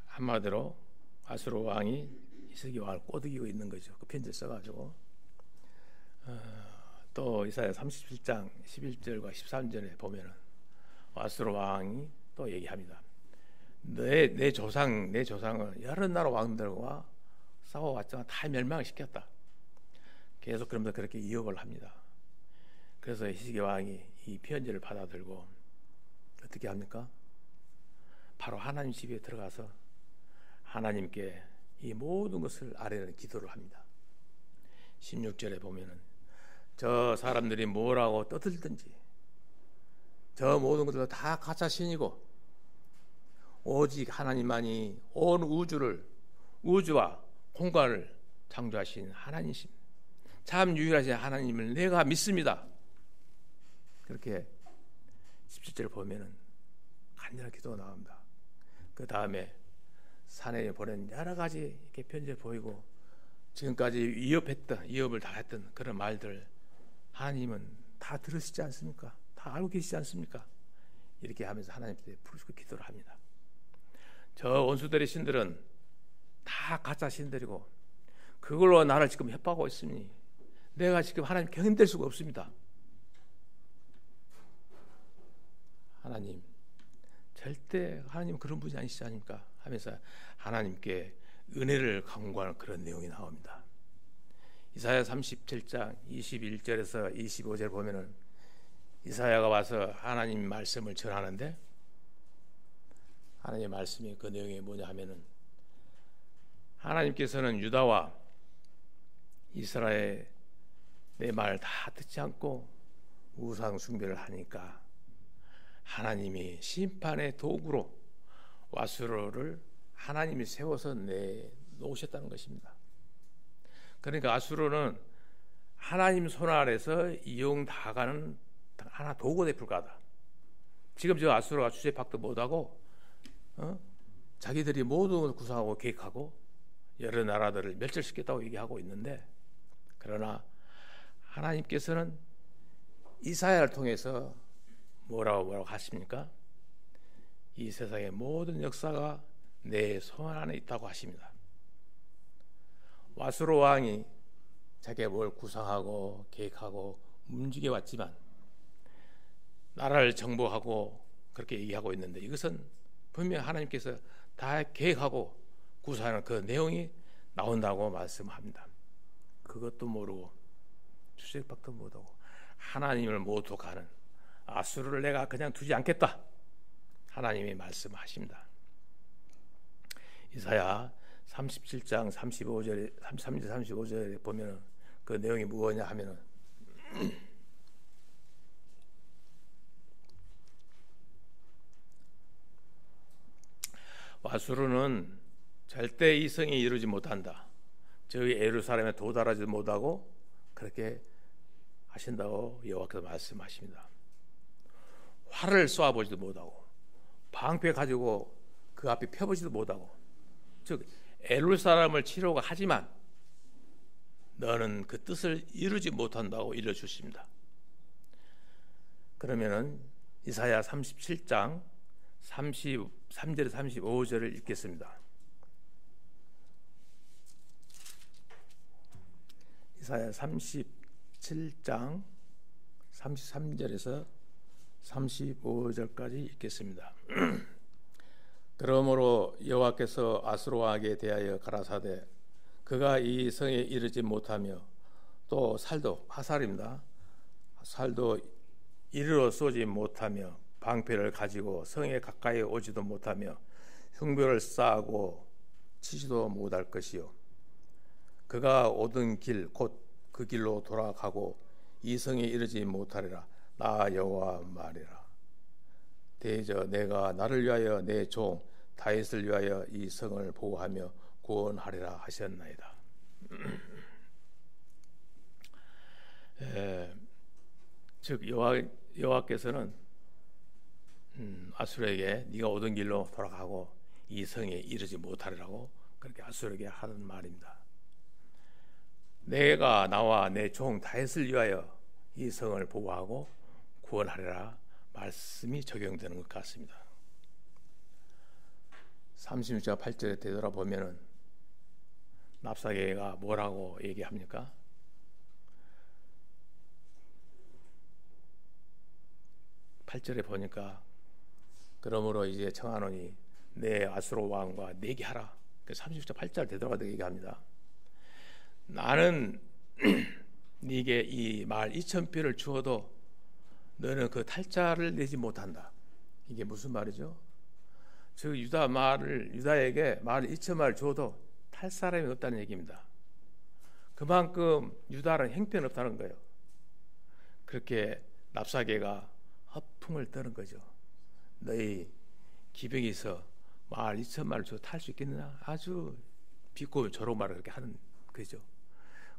한마디로 아수르 왕이 히스기야 왕을 꼬드기고 있는 거죠. 그 편지를 써가지고 또 이사야 37장 11절과 13절에 보면은 아수르 왕이 또 얘기합니다. 내 조상은 여러 나라 왕들과 싸워왔지만 다 멸망시켰다. 계속 그러면서 그렇게 이역을 합니다. 그래서 히스기야 왕이 이 편지를 받아들고 어떻게 합니까? 바로 하나님 집에 들어가서 하나님께 이 모든 것을 아뢰는 기도를 합니다. 16절에 보면은 저 사람들이 뭐라고 떠들든지 저 모든 것들도 다 가짜 신이고 오직 하나님만이 온 우주와 공간을 창조하신 하나님이심 참 유일하신 하나님을 내가 믿습니다. 그렇게 17절을 보면은 간절한 기도가 나옵니다. 그 다음에 산에 보낸 여러 가지 이렇게 편지를 보이고 지금까지 위협을 다 했던 그런 말들 하나님은 다 들으시지 않습니까? 다 알고 계시지 않습니까? 이렇게 하면서 하나님께 부르짖고 기도를 합니다. 저 원수들의 신들은 다 가짜 신들이고 그걸로 나를 지금 협박하고 있으니 내가 지금 하나님 견딜 수가 없습니다. 하나님 절대 하나님 그런 분이 아니시지 않습니까? 하면서 하나님께 은혜를 강구하는 그런 내용이 나옵니다. 이사야 37장 21절에서 25절 보면은 이사야가 와서 하나님 말씀을 전하는데 하나님의 말씀이 그 내용이 뭐냐 하면은 하나님께서는 유다와 이스라엘 내 말 다 듣지 않고 우상 숭배를 하니까 하나님이 심판의 도구로 아수르를 하나님이 세워서 내놓으셨다는 것입니다. 그러니까 아수르는 하나님 손 아래서 이용당하는 하나 도구에 불과하다. 지금 저 아수르가 주제팍도 못하고 자기들이 모든 것을 구상하고 계획하고 여러 나라들을 멸절시켰다고 얘기하고 있는데, 그러나 하나님께서는 이사야를 통해서 뭐라고 하십니까? 이 세상의 모든 역사가 내 손 안에 있다고 하십니다. 와수로 왕이 자기가 뭘 구상하고 계획하고 움직여 왔지만 나라를 정복하고 그렇게 얘기하고 있는데, 이것은 분명 하나님께서 다 계획하고 구상하는 그 내용이 나온다고 말씀합니다. 그것도 모르고 주책밖도 못하고 하나님을 모독하는 아수르를 내가 그냥 두지 않겠다, 하나님이 말씀하십니다. 이사야 37장 35절에 33절 35절에 보면 그 내용이 무엇이냐 하면은 아수르는 절대 이 성이 이루지 못한다, 저희 예루살렘에 도달하지 못하고 그렇게 하신다고 여호와께서 말씀하십니다. 활을 쏘아보지도 못하고 방패 가지고 그 앞에 펴보지도 못하고, 즉 예루살렘을 치려고 하지만 너는 그 뜻을 이루지 못한다고 일러주십니다. 그러면은 이사야 37장 33절에 35절을 읽겠습니다. 이사야 37장 33절에서 35절까지 읽겠습니다. 그러므로 여호와께서 아수르 왕에게 대하여 가라사대 그가 이 성에 이르지 못하며 또 살도, 화살입니다, 살도 이르러 쏘지 못하며 방패를 가지고 성에 가까이 오지도 못하며 흉배를 쌓고 치지도 못할 것이요, 그가 오던 길 곧 그 길로 돌아가고 이 성에 이르지 못하리라. 나 여호와 말이라. 대저 내가 나를 위하여 내 종 다윗을 위하여 이 성을 보호하며 구원하리라 하셨나이다. 즉 여호와께서는 아수르에게 네가 오던 길로 돌아가고 이 성에 이르지 못하리라고 그렇게 아수르에게 하는 말입니다. 내가 나와 내 종 다윗을 위하여 이 성을 보호하고 구원하리라 말씀이 적용되는 것 같습니다. 36장 8절에 되돌아보면은 납사계가 뭐라고 얘기합니까? (8절에) 보니까 그러므로 이제 청하노니 내 아수르 왕과 내기하라. 36장 8절 되돌아가서 얘기합니다. 나는 네게 이 말 2,000표를 주어도 너는 그 탈자를 내지 못한다. 이게 무슨 말이죠? 즉 유다에게 말 2,000마리를 주어도 탈 사람이 없다는 얘기입니다. 그만큼 유다는 형편없다는 거예요. 그렇게 납사계가 허풍을 떠는 거죠. 너희 기병이 있어 말 2,000마리를 주어 탈 수 있겠느냐? 아주 비꼬 저런 말을 그렇게 하는 거죠.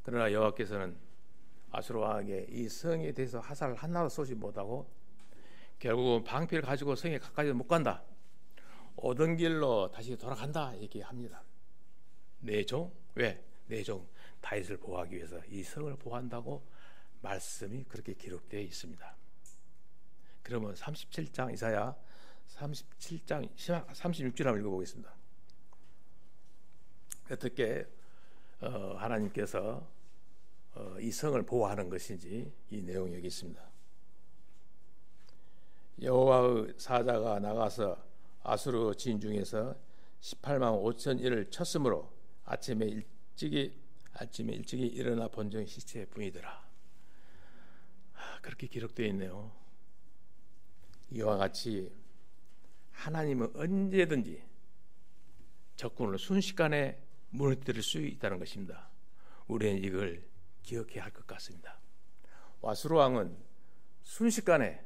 그러나 여호와께서는 아수르 왕에게 이 성에 대해서 화살을 하나도 쏘지 못하고 결국은 방패를 가지고 성에 가까이 못 간다, 오던 길로 다시 돌아간다 얘기합니다. 내 종, 왜? 내 종 다윗을 보호하기 위해서 이 성을 보호한다고 말씀이 그렇게 기록되어 있습니다. 그러면 37장 이사야 37장 36절 한번 읽어보겠습니다. 어떻게 하나님께서 이 성을 보호하는 것인지 이 내용이 여기 있습니다. 여호와의 사자가 나가서 아수르 진 중에서 18만 5천 을 쳤으므로 아침에 일찍이 일어나 본중 시체의 분이더라. 그렇게 기록되어 있네요. 이와 같이 하나님은 언제든지 적군을 순식간에 무너뜨릴 수 있다는 것입니다. 우리는 이걸 기억해야 할 것 같습니다. 아수르 왕은 순식간에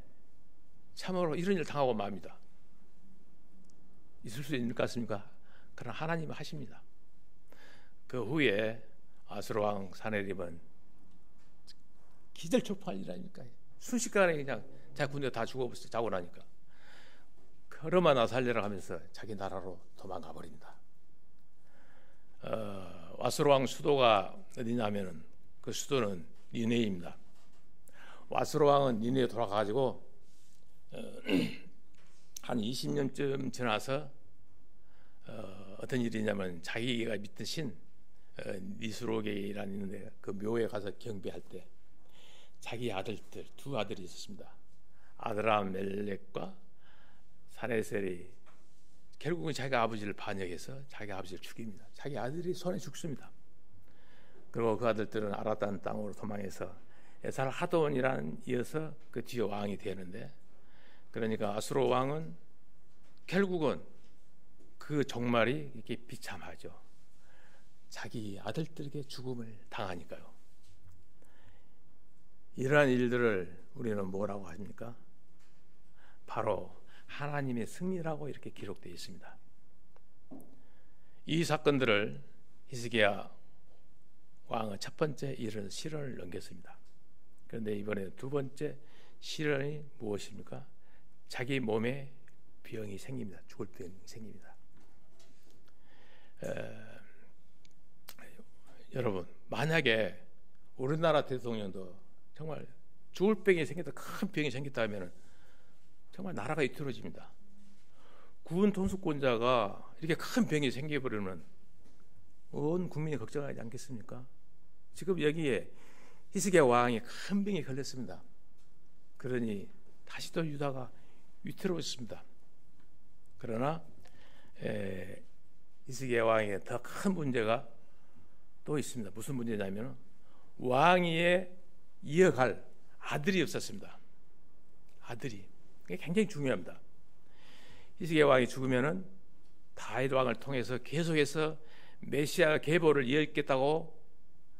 참으로 이런 일을 당하고 맙니다. 있을 수 있는 것 같습니까? 그러나 하나님은 하십니다. 그 후에 아수르 왕 사네립은 기절초풍할 일 아닙니까? 순식간에 그냥 자기 군대가 다 죽어버렸어요. 자고 나니까. 걸어만 살려라 하면서 자기 나라로 도망가 버립니다. 와스로 왕 수도가 어디냐면은 그 수도는 니네입니다. 와스로 왕은 니네에 돌아가가지고 한 20년쯤 지나서 어떤 일이냐면 자기가 믿던 신 니스로게이라는 있는데 그 묘에 가서 경배할 때 자기 아들들 두 아들이 있었습니다. 아드라멜렉과 사네셀이 결국은 자기 아버지를 반역해서 자기 아버지를 죽입니다. 자기 아들이 손에 죽습니다. 그리고 그 아들들은 아라단 땅으로 도망해서 에살 하돈이라는 이어서 그 뒤에 왕이 되는데, 그러니까 아수르 왕은 결국은 그 종말이 이렇게 비참하죠. 자기 아들들에게 죽음을 당하니까요. 이러한 일들을 우리는 뭐라고 합니까? 바로 하나님의 승리라고 이렇게 기록되어 있습니다. 이 사건들을 히스기야 왕은 첫 번째 일은 시련을 넘겼습니다. 그런데 이번에 두 번째 시련이 무엇입니까? 자기 몸에 병이 생깁니다. 죽을 병이 생깁니다. 여러분, 만약에 우리나라 대통령도 정말 죽을 병이 생겼다, 큰 병이 생겼다 하면 정말 나라가 이틀어집니다. 구은 통수권자가 이렇게 큰 병이 생겨버리면 온 국민이 걱정하지 않겠습니까? 지금 여기에 히스기야 왕이 큰 병이 걸렸습니다. 그러니 다시 또 유다가 위태로웠습니다. 그러나 히스기야 왕에게 더 큰 문제가 또 있습니다. 무슨 문제냐면 왕위에 이어갈 아들이 없었습니다. 아들이. 이게 굉장히 중요합니다. 히스기야 왕이 죽으면은 다윗 왕을 통해서 계속해서 메시아 계보를 이어있겠다고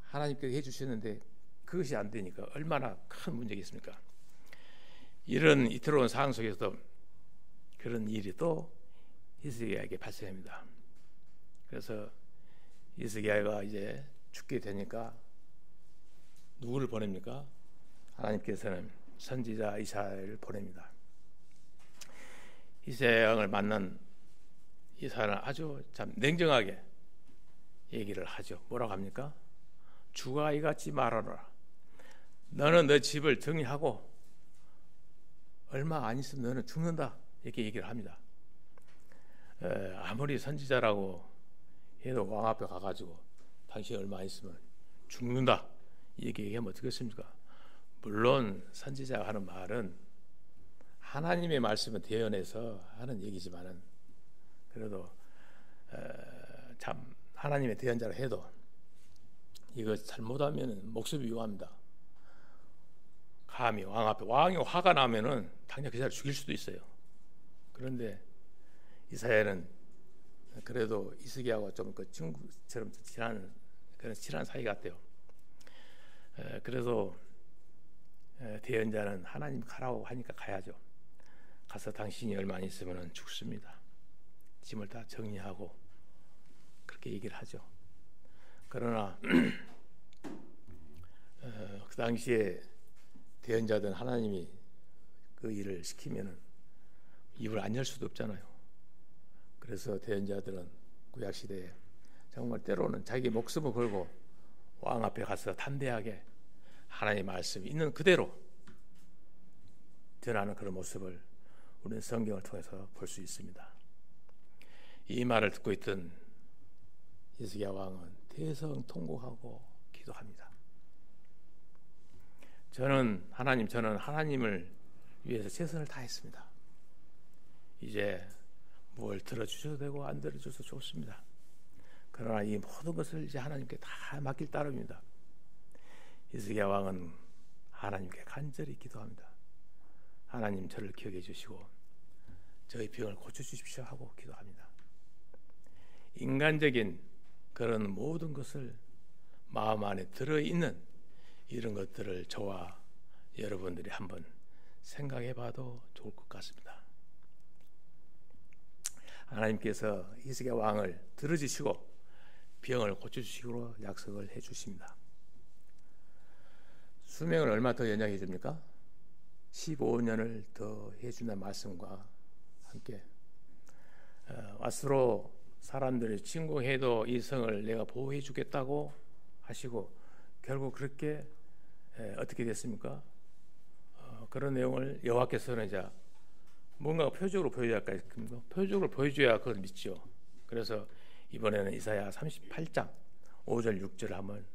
하나님께서 해주셨는데 그것이 안 되니까 얼마나 큰 문제겠습니까? 이런 이태로운 상황 속에서도 그런 일이 또 히스기야에게 발생합니다. 그래서 히스기야가 이제 죽게 되니까 누구를 보냅니까? 하나님께서는 선지자 이사야를 보냅니다. 이사야 왕을 만난 이사야는 아주 참 냉정하게 얘기를 하죠. 뭐라고 합니까? 죽아이 같지 말아라. 너는 너 집을 정리하고 얼마 안 있으면 너는 죽는다. 이렇게 얘기를 합니다. 아무리 선지자라고 해도 왕 앞에 가가지고 당신이 얼마 안 있으면 죽는다. 이렇게 얘기하면 어떻겠습니까? 물론 선지자가 하는 말은 하나님의 말씀을 대연해서 하는 얘기지만은 그래도 참 하나님의 대연자를 해도 이거 잘못하면 목숨이 위험합니다. 감히 왕 앞에 왕이 화가 나면은 당장 그 사람을 죽일 수도 있어요. 그런데 이사야는 그래도 히스기야와 좀 그 친구처럼 친한 그런 친한 사이 같아요. 그래서 대연자는 하나님 가라고 하니까 가야죠. 가서 당신이 얼마 안 있으면 죽습니다. 짐을 다 정리하고 그렇게 얘기를 하죠. 그러나 그 당시에 대연자든 하나님이 그 일을 시키면은 입을 안 열 수도 없잖아요. 그래서 대연자들은 구약 시대에 정말 때로는 자기 목숨을 걸고 왕 앞에 가서 담대하게 하나님의 말씀이 있는 그대로 전하는 그런 모습을 우리는 성경을 통해서 볼 수 있습니다. 이 말을 듣고 있던 히스기야 왕은 대성통곡하고 기도합니다. 저는 하나님을 위해서 최선을 다했습니다. 이제 뭘 들어주셔도 되고 안 들어주셔도 좋습니다. 그러나 이 모든 것을 이제 하나님께 다 맡길 따름입니다. 히스기야 왕은 하나님께 간절히 기도합니다. 하나님, 저를 기억해 주시고 저희 병을 고쳐주십시오 하고 기도합니다. 인간적인 그런 모든 것을 마음 안에 들어있는 이런 것들을 저와 여러분들이 한번 생각해 봐도 좋을 것 같습니다. 하나님께서 히스기야 왕을 들어주시고 병을 고쳐주시기로 약속을 해주십니다. 수명을 얼마 더 연장해 줍니까? 15년을 더 해준다는 말씀과 함께 아수로 사람들이 침공해도 이 성을 내가 보호해 주겠다고 하시고 결국 그렇게 어떻게 됐습니까? 그런 내용을 여호와께서는 이제 뭔가 표적으로 보여줘야 할까요? 표적으로 보여줘야 그걸 믿죠. 그래서 이번에는 이사야 38장 5절 6절 한번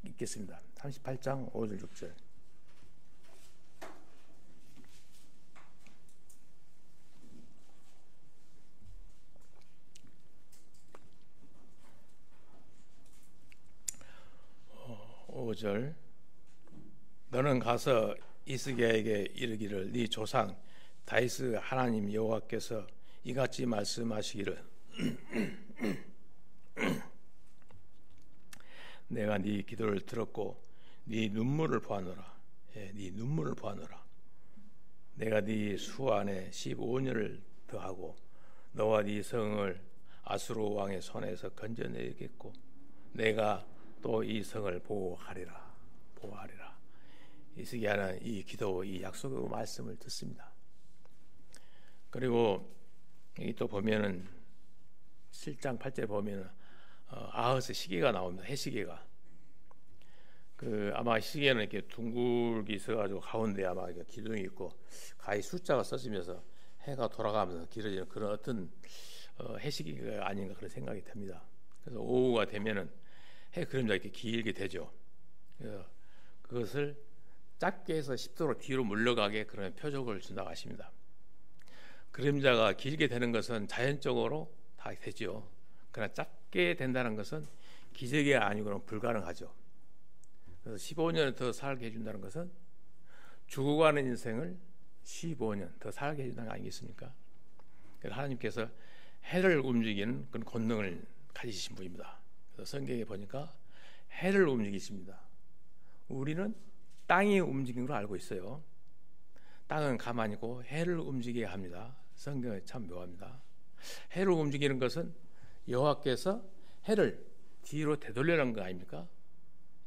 읽겠습니다. 38장 5절 6절. 오 절 너는 가서 이스기야에게 이르기를 네 조상 다윗의 하나님 여호와께서 이같이 말씀하시기를 내가 네 기도를 들었고 네 눈물을 보았노라. 네 눈물을 보았노라. 내가 네 수 안에 15년을 더하고 너와 네 성을 아수르 왕의 손에서 건져내겠고 내가 또 이 성을 보호하리라. 보호하리라. 이스기야는 이 기도, 이 약속의 말씀을 듣습니다. 그리고 여기 또 보면은 7장 8절 보면은 아하스 시계가 나옵니다. 해시계가. 아마 시계는 이렇게 둥글게 있어가지고 가운데 아마 이렇게 기둥이 있고 가히 숫자가 써지면서 해가 돌아가면서 길어지는 그런 어떤 해시계가 아닌가 그런 생각이 듭니다. 그래서 오후가 되면은 해 그림자가 이렇게 길게 되죠. 그래서 그것을 짧게 해서 10도로 뒤로 물러가게 그런 표적을 준다고 하십니다. 그림자가 길게 되는 것은 자연적으로 다 되죠. 그러나 짧게 된다는 것은 기적이 아니고는 불가능하죠. 그래서 15년을 더 살게 해준다는 것은 죽어가는 인생을 15년 더 살게 해준다는 거 아니겠습니까? 그래서 하나님께서 해를 움직이는 그런 권능을 가지신 분입니다. 그래서 성경에 보니까 해를 움직이십니다. 우리는 땅이 움직이는 걸 알고 있어요. 땅은 가만히 있고 해를 움직여야 합니다. 성경에 참 묘합니다. 해를 움직이는 것은 여호와께서 해를 뒤로 되돌리라는 거 아닙니까?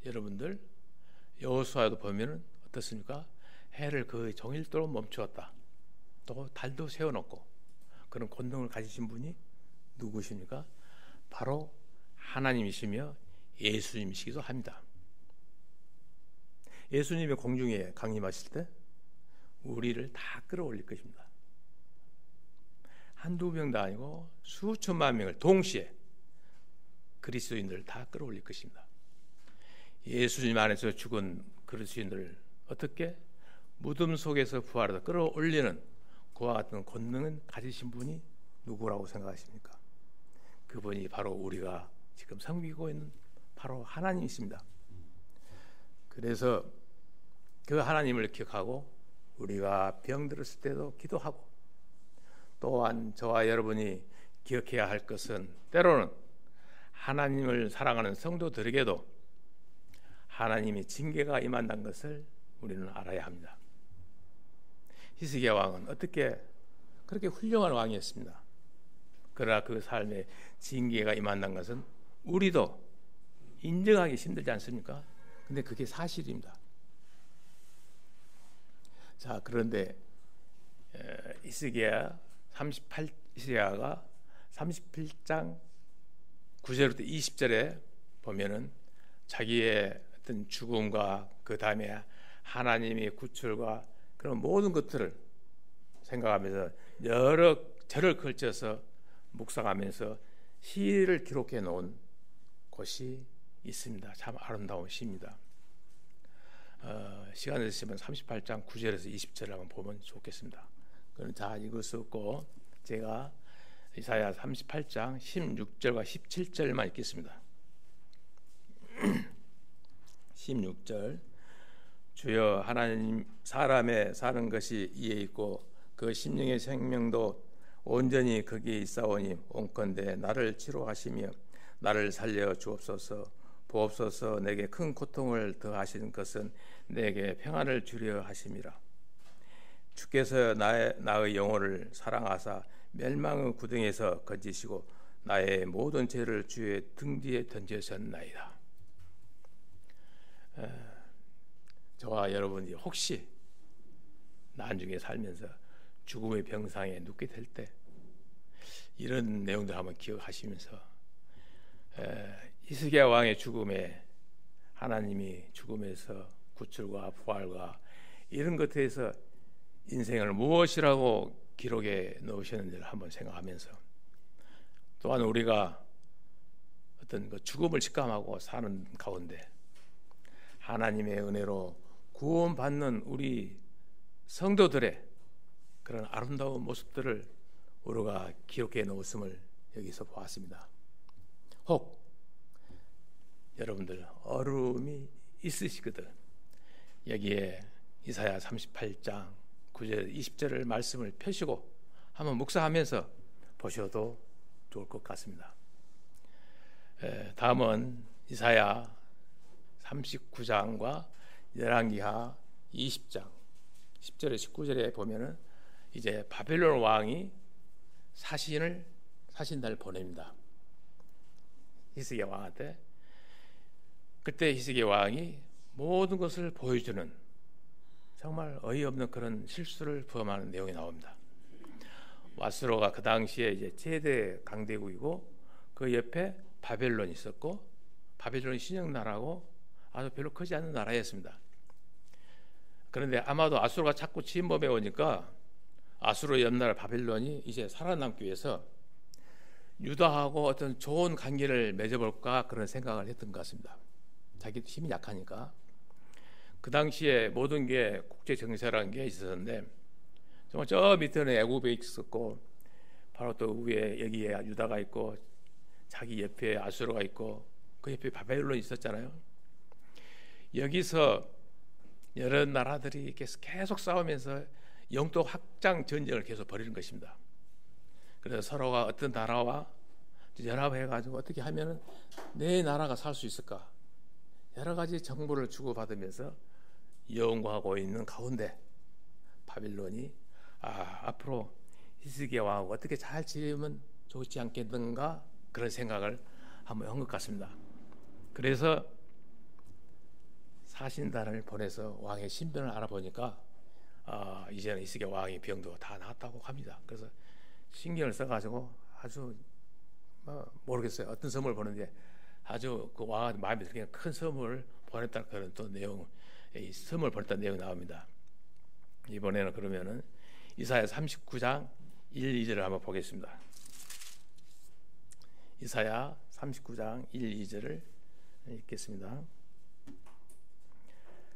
여러분들 여호수아도 보면은 어떻습니까? 해를 거의 정일도로 멈추었다. 또 달도 세워놓고 그런 권능을 가지신 분이 누구십니까? 바로 하나님이시며 예수님이시기도 합니다. 예수님의 공중에 강림하실 때 우리를 다 끌어올릴 것입니다. 한두 명도 아니고 수천만 명을 동시에 그리스도인들을 다 끌어올릴 것입니다. 예수님 안에서 죽은 그리스도인들을 어떻게 무덤 속에서 부활해서 끌어올리는 그와 같은 권능은 가지신 분이 누구라고 생각하십니까? 그분이 바로 우리가 지금 섬기고 있는 바로 하나님이십니다. 그래서 그 하나님을 기억하고 우리가 병들었을 때도 기도하고 또한 저와 여러분이 기억해야 할 것은 때로는 하나님을 사랑하는 성도들에게도 하나님의 징계가 임한다는 것을 우리는 알아야 합니다. 히스기야 왕은 어떻게 그렇게 훌륭한 왕이었습니다. 그러나 그 삶에 징계가 임한다는 것은 우리도 인정하기 힘들지 않습니까? 근데 그게 사실입니다. 자, 그런데 이스기야가 38장 9절부터 20절에 보면은 자기의 어떤 죽음과 그 다음에 하나님의 구출과 그런 모든 것들을 생각하면서 여러 절을 걸쳐서 묵상하면서 시를 기록해 놓은 곳이 있습니다. 참 아름다운 시입니다. 시간 되시면 38장 9절에서 20절을 한번 보면 좋겠습니다. 그럼 다 읽을 수 없고 제가 이사야 38장 16절과 17절만 읽겠습니다. 16절 주여 하나님 사람의 사는 것이 이에 있고 그 심령의 생명도 온전히 거기에 있사오니 온컨대 나를 치료하시며 나를 살려 주옵소서 보옵소서. 내게 큰 고통을 더하신 것은 내게 평안을 주려 하심이라. 주께서 나의 영혼을 사랑하사 멸망의 구덩이에서 건지시고 나의 모든 죄를 주의 등 뒤에 던지셨나이다. 저와 여러분이 혹시 나중에 살면서 죽음의 병상에 눕게 될 때 이런 내용들 한번 기억하시면서 히스기야 왕의 죽음에 하나님이 죽음에서 구출과 부활과 이런 것에서 인생을 무엇이라고 기록에 넣으셨는지를 한번 생각하면서 또한 우리가 어떤 그 죽음을 직감하고 사는 가운데 하나님의 은혜로 구원받는 우리 성도들의 그런 아름다운 모습들을 우리가 기록해 놓았음을 여기서 보았습니다. 혹 여러분들 어려움이 있으시거든 여기에 이사야 38장 9절 20절을 말씀을 펴시고 한번 묵상하면서 보셔도 좋을 것 같습니다. 다음은 이사야 39장과 열왕기하 20장 10절에 19절에 보면은 이제 바벨론 왕이 사신단을 보냅니다. 히스기야 왕한테. 그때 히스기야 왕이 모든 것을 보여주는 정말 어이없는 그런 실수를 범하는 내용이 나옵니다. 와스로가 그 당시에 이제 최대 강대국이고 그 옆에 바벨론이 있었고 바벨론이 신흥나라고 아주 별로 크지 않은 나라였습니다. 그런데 아마도 아수르가 자꾸 침범해 오니까 아수르 옆나라 바벨론이 이제 살아남기 위해서 유다하고 어떤 좋은 관계를 맺어볼까 그런 생각을 했던 것 같습니다. 자기도 힘이 약하니까. 그 당시에 모든 게 국제 정세라는 게 있었는데 정말 저 밑에는 애굽에 있었고 바로 또 위에 여기에 유다가 있고 자기 옆에 아수르가 있고 그 옆에 바벨론이 있었잖아요. 여기서 여러 나라들이 계속 싸우면서 영토 확장 전쟁을 계속 벌이는 것입니다. 그래서 서로가 어떤 나라와 연합해가지고 어떻게 하면 내 나라가 살 수 있을까 여러 가지 정보를 주고받으면서 연구하고 있는 가운데 바빌론이 앞으로 히스기야 왕하고 어떻게 잘 지내면 좋지 않겠는가 그런 생각을 한번 한 것 같습니다. 그래서 사신단을 보내서 왕의 신변을 알아보니까 이제는 히스기야 왕의 병도 다 나았다고 합니다. 그래서 신경을 써가지고 아주 모르겠어요. 어떤 선물을 보는데 아주 그 왕한테 마음에 들게 큰 선물을 보냈다 그런 또 내용, 이 선물 보냈다는 내용이 나옵니다. 이번에는 그러면은 이사야 39장 1, 2절을 한번 보겠습니다. 이사야 39장 1, 2절을 읽겠습니다.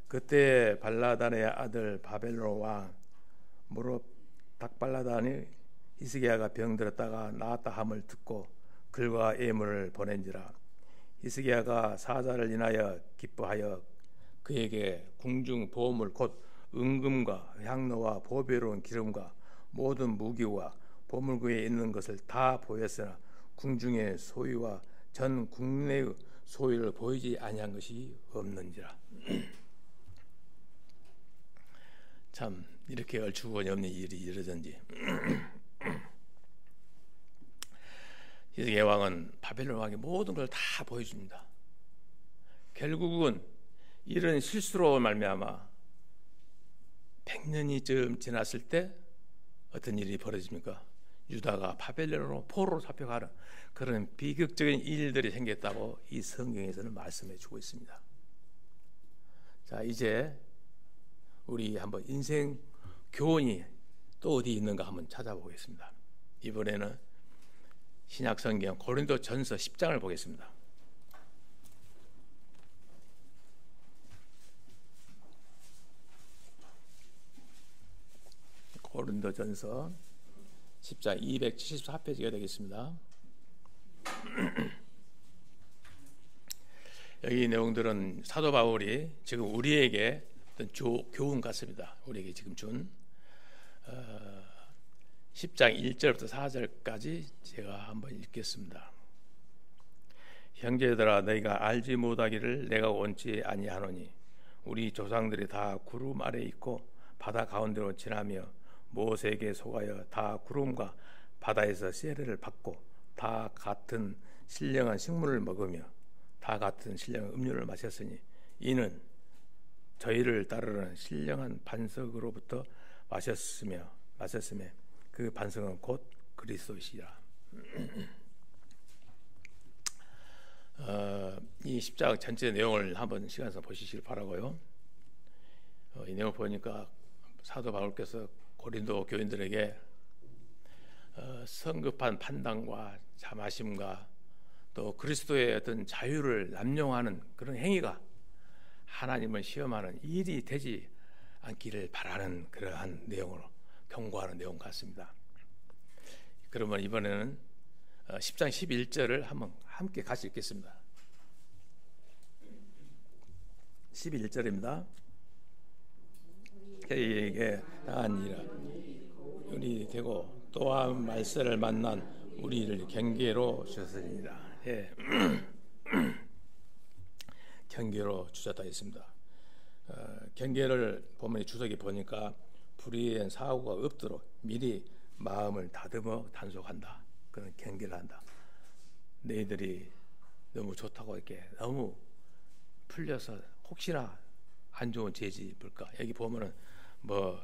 그때 발라단의 아들 바벨론 왕 무릎 닥발라단이 히스기야가 병들었다가 나았다 함을 듣고 글과 예물을 보낸지라. 히스기야가 사자를 인하여 기뻐하여 그에게 궁중 보물 곧 은금과 향로와 보배로운 기름과 모든 무기와 보물구에 있는 것을 다 보였으나 궁중의 소유와 전 국내의 소유를 보이지 아니한 것이 없는지라. 참 이렇게 얼추구원이 없는 일이 이러든지 히스기야 왕은 바벨론 왕의 모든 걸 다 보여줍니다. 결국은 이런 실수로 말미암아 100년이 좀 지났을 때 어떤 일이 벌어집니까? 유다가 바벨론으로 포로로 잡혀가는 그런 비극적인 일들이 생겼다고 이 성경에서는 말씀해 주고 있습니다. 자, 이제 우리 한번 인생 교훈이 또 어디 있는가 한번 찾아보겠습니다. 이번에는 신약 성경 고린도전서 10장을 보겠습니다. 고린도전서 10장 274페이지가 되겠습니다. 여기 내용들은 사도 바울이 지금 우리에게 어떤 교훈 같습니다. 우리에게 지금 준 10장 1절부터 4절까지 제가 한번 읽겠습니다. 형제들아 너희가 알지 못하기를 내가 원치 아니하노니 우리 조상들이 다 구름 아래 있고 바다 가운데로 지나며 모세에게 속하여 다 구름과 바다에서 세례를 받고 다 같은 신령한 식물을 먹으며 다 같은 신령한 음료를 마셨으니 이는 저희를 따르는 신령한 반석으로부터 마셨으며 맞섰음에 그 반석은 곧 그리스도이시라. 이 10장 전체 내용을 한번 시간에서 보시길 바라고요. 이 내용을 보니까 사도 바울께서 고린도 교인들에게 성급한 판단과 자마심과 또 그리스도의 어떤 자유를 남용하는 그런 행위가 하나님을 시험하는 일이 되지 않기를 바라는 그러한 내용으로 경고하는 내용 같습니다. 그러면 이번에는 10장 11절을 한번 함께 같이 읽겠습니다. 11절입니다. 그에게 당한 일은 우리 되고 또한 말세를 만난 우리를 경계로 주셨으니라. 예. 경계로 주셨다 했습니다. 경계를 보면 주석이 보니까 불의한 사고가 없도록 미리 마음을 다듬어 단속한다. 그런 경계를 한다. 너희들이 너무 좋다고 이렇게 너무 풀려서 혹시나 안 좋은 죄지 볼까? 여기 보면은 뭐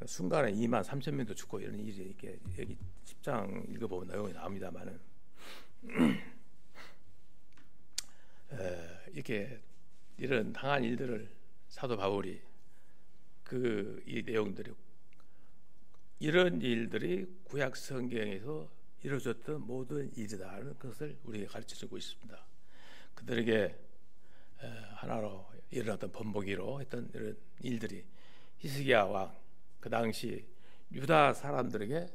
순간에 23,000명도 죽고 이런 일이 이렇게 여기 10장 읽어보면 내용이 나옵니다만은 이렇게 이런 당한 일들을 사도 바울이 이 내용들이 이런 일들이 구약 성경에서 이루어졌던 모든 일이다라는 것을 우리에게 가르쳐주고 있습니다. 그들에게 하나로 일어났던 번복이로 했던 이런 일들이 히스기야 왕 그 당시 유다 사람들에게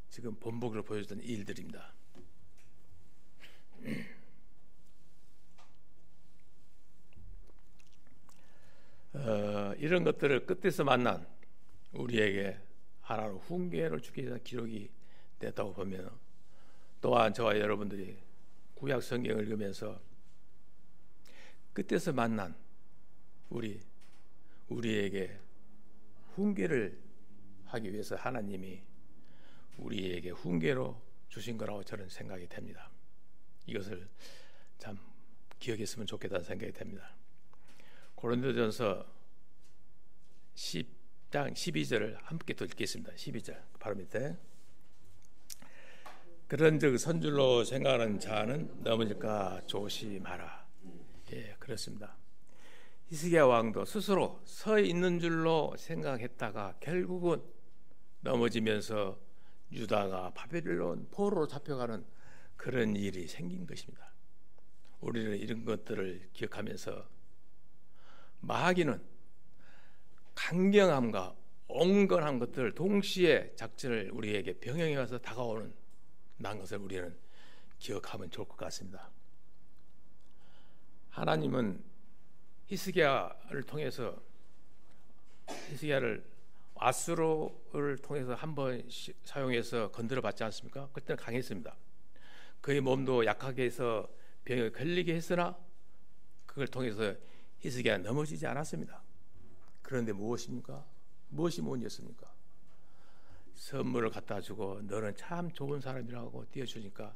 지금 번복을 보여주던 일들입니다. 이런 것들을 끝에서 만난 우리에게 하나로 훈계를 주기 위한 기록이 됐다고 보면 또한 저와 여러분들이 구약 성경을 읽으면서 끝에서 만난 우리에게 훈계를 하기 위해서 하나님이 우리에게 훈계로 주신 거라고 저는 생각이 됩니다. 이것을 참 기억했으면 좋겠다는 생각이 됩니다. 고린도전서 10장 12절을 함께 또 읽겠습니다. 12절 바로 밑에 그런즉 선줄로 생각하는 자는 넘어질까 조심하라. 예, 그렇습니다. 히스기야 왕도 스스로 서 있는 줄로 생각했다가 결국은 넘어지면서 유다가 바벨론 포로로 잡혀가는 그런 일이 생긴 것입니다. 우리는 이런 것들을 기억하면서 마귀는 강경함과 온건한 것들 동시에 작전을 우리에게 병행해 와서 다가오는 것을 우리는 기억하면 좋을 것 같습니다. 하나님은 히스기야를 통해서 히스기야를 아수르를 통해서 한번 사용해서 건드려 봤지 않습니까? 그때는 강했습니다. 그의 몸도 약하게 해서 병에 걸리게 했으나 그걸 통해서 히스기야는 넘어지지 않았습니다. 그런데 무엇입니까? 무엇이 문제였습니까? 선물을 갖다 주고 너는 참 좋은 사람이라고 띄워주니까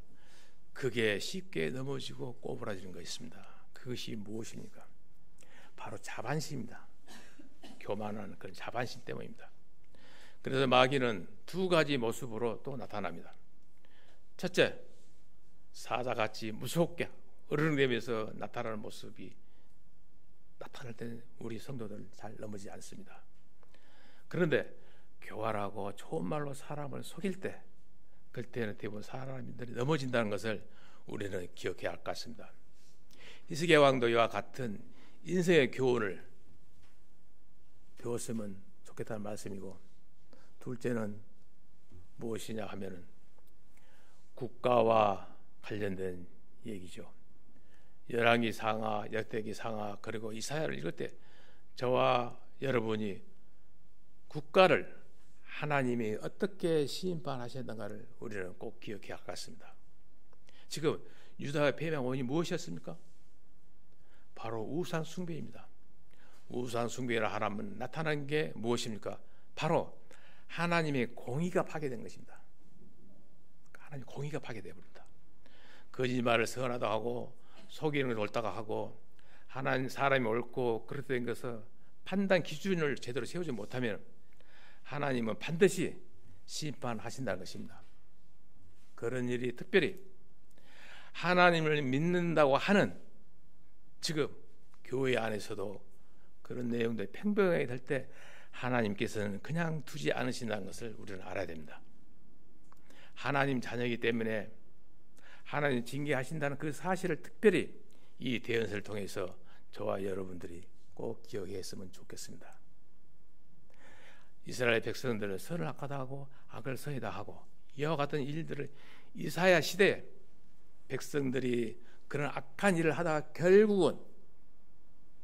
그게 쉽게 넘어지고 꼬부라지는 것입니다. 그것이 무엇입니까? 바로 자반심입니다. 교만한 그런 자반심 때문입니다. 그래서 마귀는 두 가지 모습으로 또 나타납니다. 첫째, 사자같이 무섭게 어른되면서 나타나는 모습이 나타날 때는 우리 성도들 잘 넘어지지 않습니다. 그런데 교활하고 좋은 말로 사람을 속일 때 그때는 대부분 사람들이 넘어진다는 것을 우리는 기억해야 할 것 같습니다. 히스기야 왕도 이와 같은 인생의 교훈을 배웠으면 좋겠다는 말씀이고, 둘째는 무엇이냐 하면은 국가와 관련된 얘기죠. 열왕기 상하, 역대기 상하, 그리고 이사야를 읽을 때 저와 여러분이 국가를 하나님이 어떻게 심판하셨는가를 우리는 꼭 기억해야 할 것 같습니다. 지금 유다의 패배의 원인이 무엇이었습니까? 바로 우상 숭배입니다. 우상 숭배라 하나면 나타난 게 무엇입니까? 바로 하나님의 공의가 파괴된 것입니다. 하나님의 공의가 파괴되어 버립니다. 거짓말을 선하다 하고 속이는 걸 옳다가 하고 하나님 사람이 옳고 그렇게 된 것을 판단 기준을 제대로 세우지 못하면 하나님은 반드시 심판하신다는 것입니다. 그런 일이 특별히 하나님을 믿는다고 하는 지금 교회 안에서도 그런 내용들이 팽팽하게 될 때 하나님께서는 그냥 두지 않으신다는 것을 우리는 알아야 됩니다. 하나님 자녀이기 때문에 하나님 징계하신다는 그 사실을 특별히 이 대언서를 통해서 저와 여러분들이 꼭 기억했으면 좋겠습니다. 이스라엘 백성들은 선을 악하다 하고 악을 선이다 하고 이와 같은 일들을 이사야 시대에 백성들이 그런 악한 일을 하다가 결국은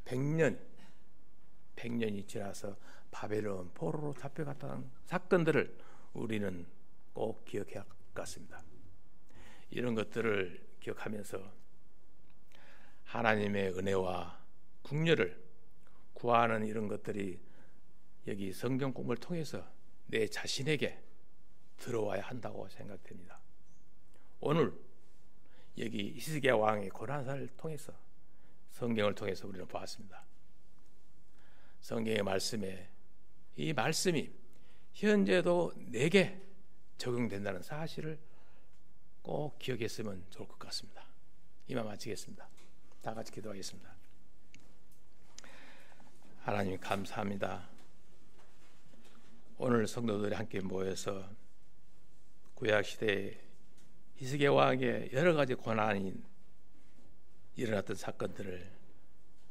100년이 지나서 바벨론 포로로 잡혀갔다는 사건들을 우리는 꼭 기억해야 할 것 같습니다. 이런 것들을 기억하면서 하나님의 은혜와 긍휼을 구하는 이런 것들이 여기 성경 공부를 통해서 내 자신에게 들어와야 한다고 생각됩니다. 오늘 여기 히스기야 왕의 고난사를 통해서 성경을 통해서 우리는 보았습니다. 성경의 말씀에 이 말씀이 현재도 내게 적용된다는 사실을 꼭 기억했으면 좋을 것 같습니다. 이만 마치겠습니다. 다 같이 기도하겠습니다. 하나님 감사합니다. 오늘 성도들이 함께 모여서 구약시대에 히스기야 왕의 여러 가지 고난이 일어났던 사건들을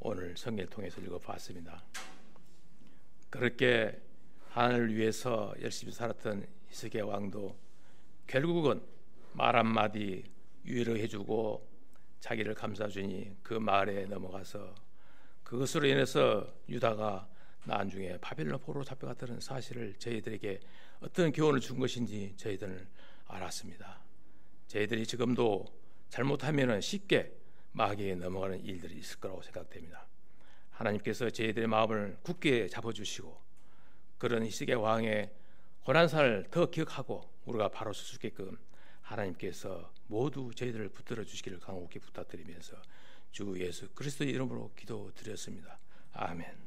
오늘 성경을 통해서 읽어봤습니다. 그렇게 하나님을 위해서 열심히 살았던 히스기야 왕도 결국은 말 한마디 위로해주고 자기를 감싸주니 그 말에 넘어가서 그것으로 인해서 유다가 나중에 바벨론 포로로 잡혀갔다는 사실을 저희들에게 어떤 교훈을 준 것인지 저희들은 알았습니다. 저희들이 지금도 잘못하면 쉽게 마귀에 넘어가는 일들이 있을 거라고 생각됩니다. 하나님께서 저희들의 마음을 굳게 잡아주시고 그런 히스기야 왕의 고난사를 더 기억하고 우리가 바로 설 수 있게끔 하나님께서 모두 저희들을 붙들어 주시기를 간곡히 부탁드리면서 주 예수 그리스도의 이름으로 기도드렸습니다. 아멘.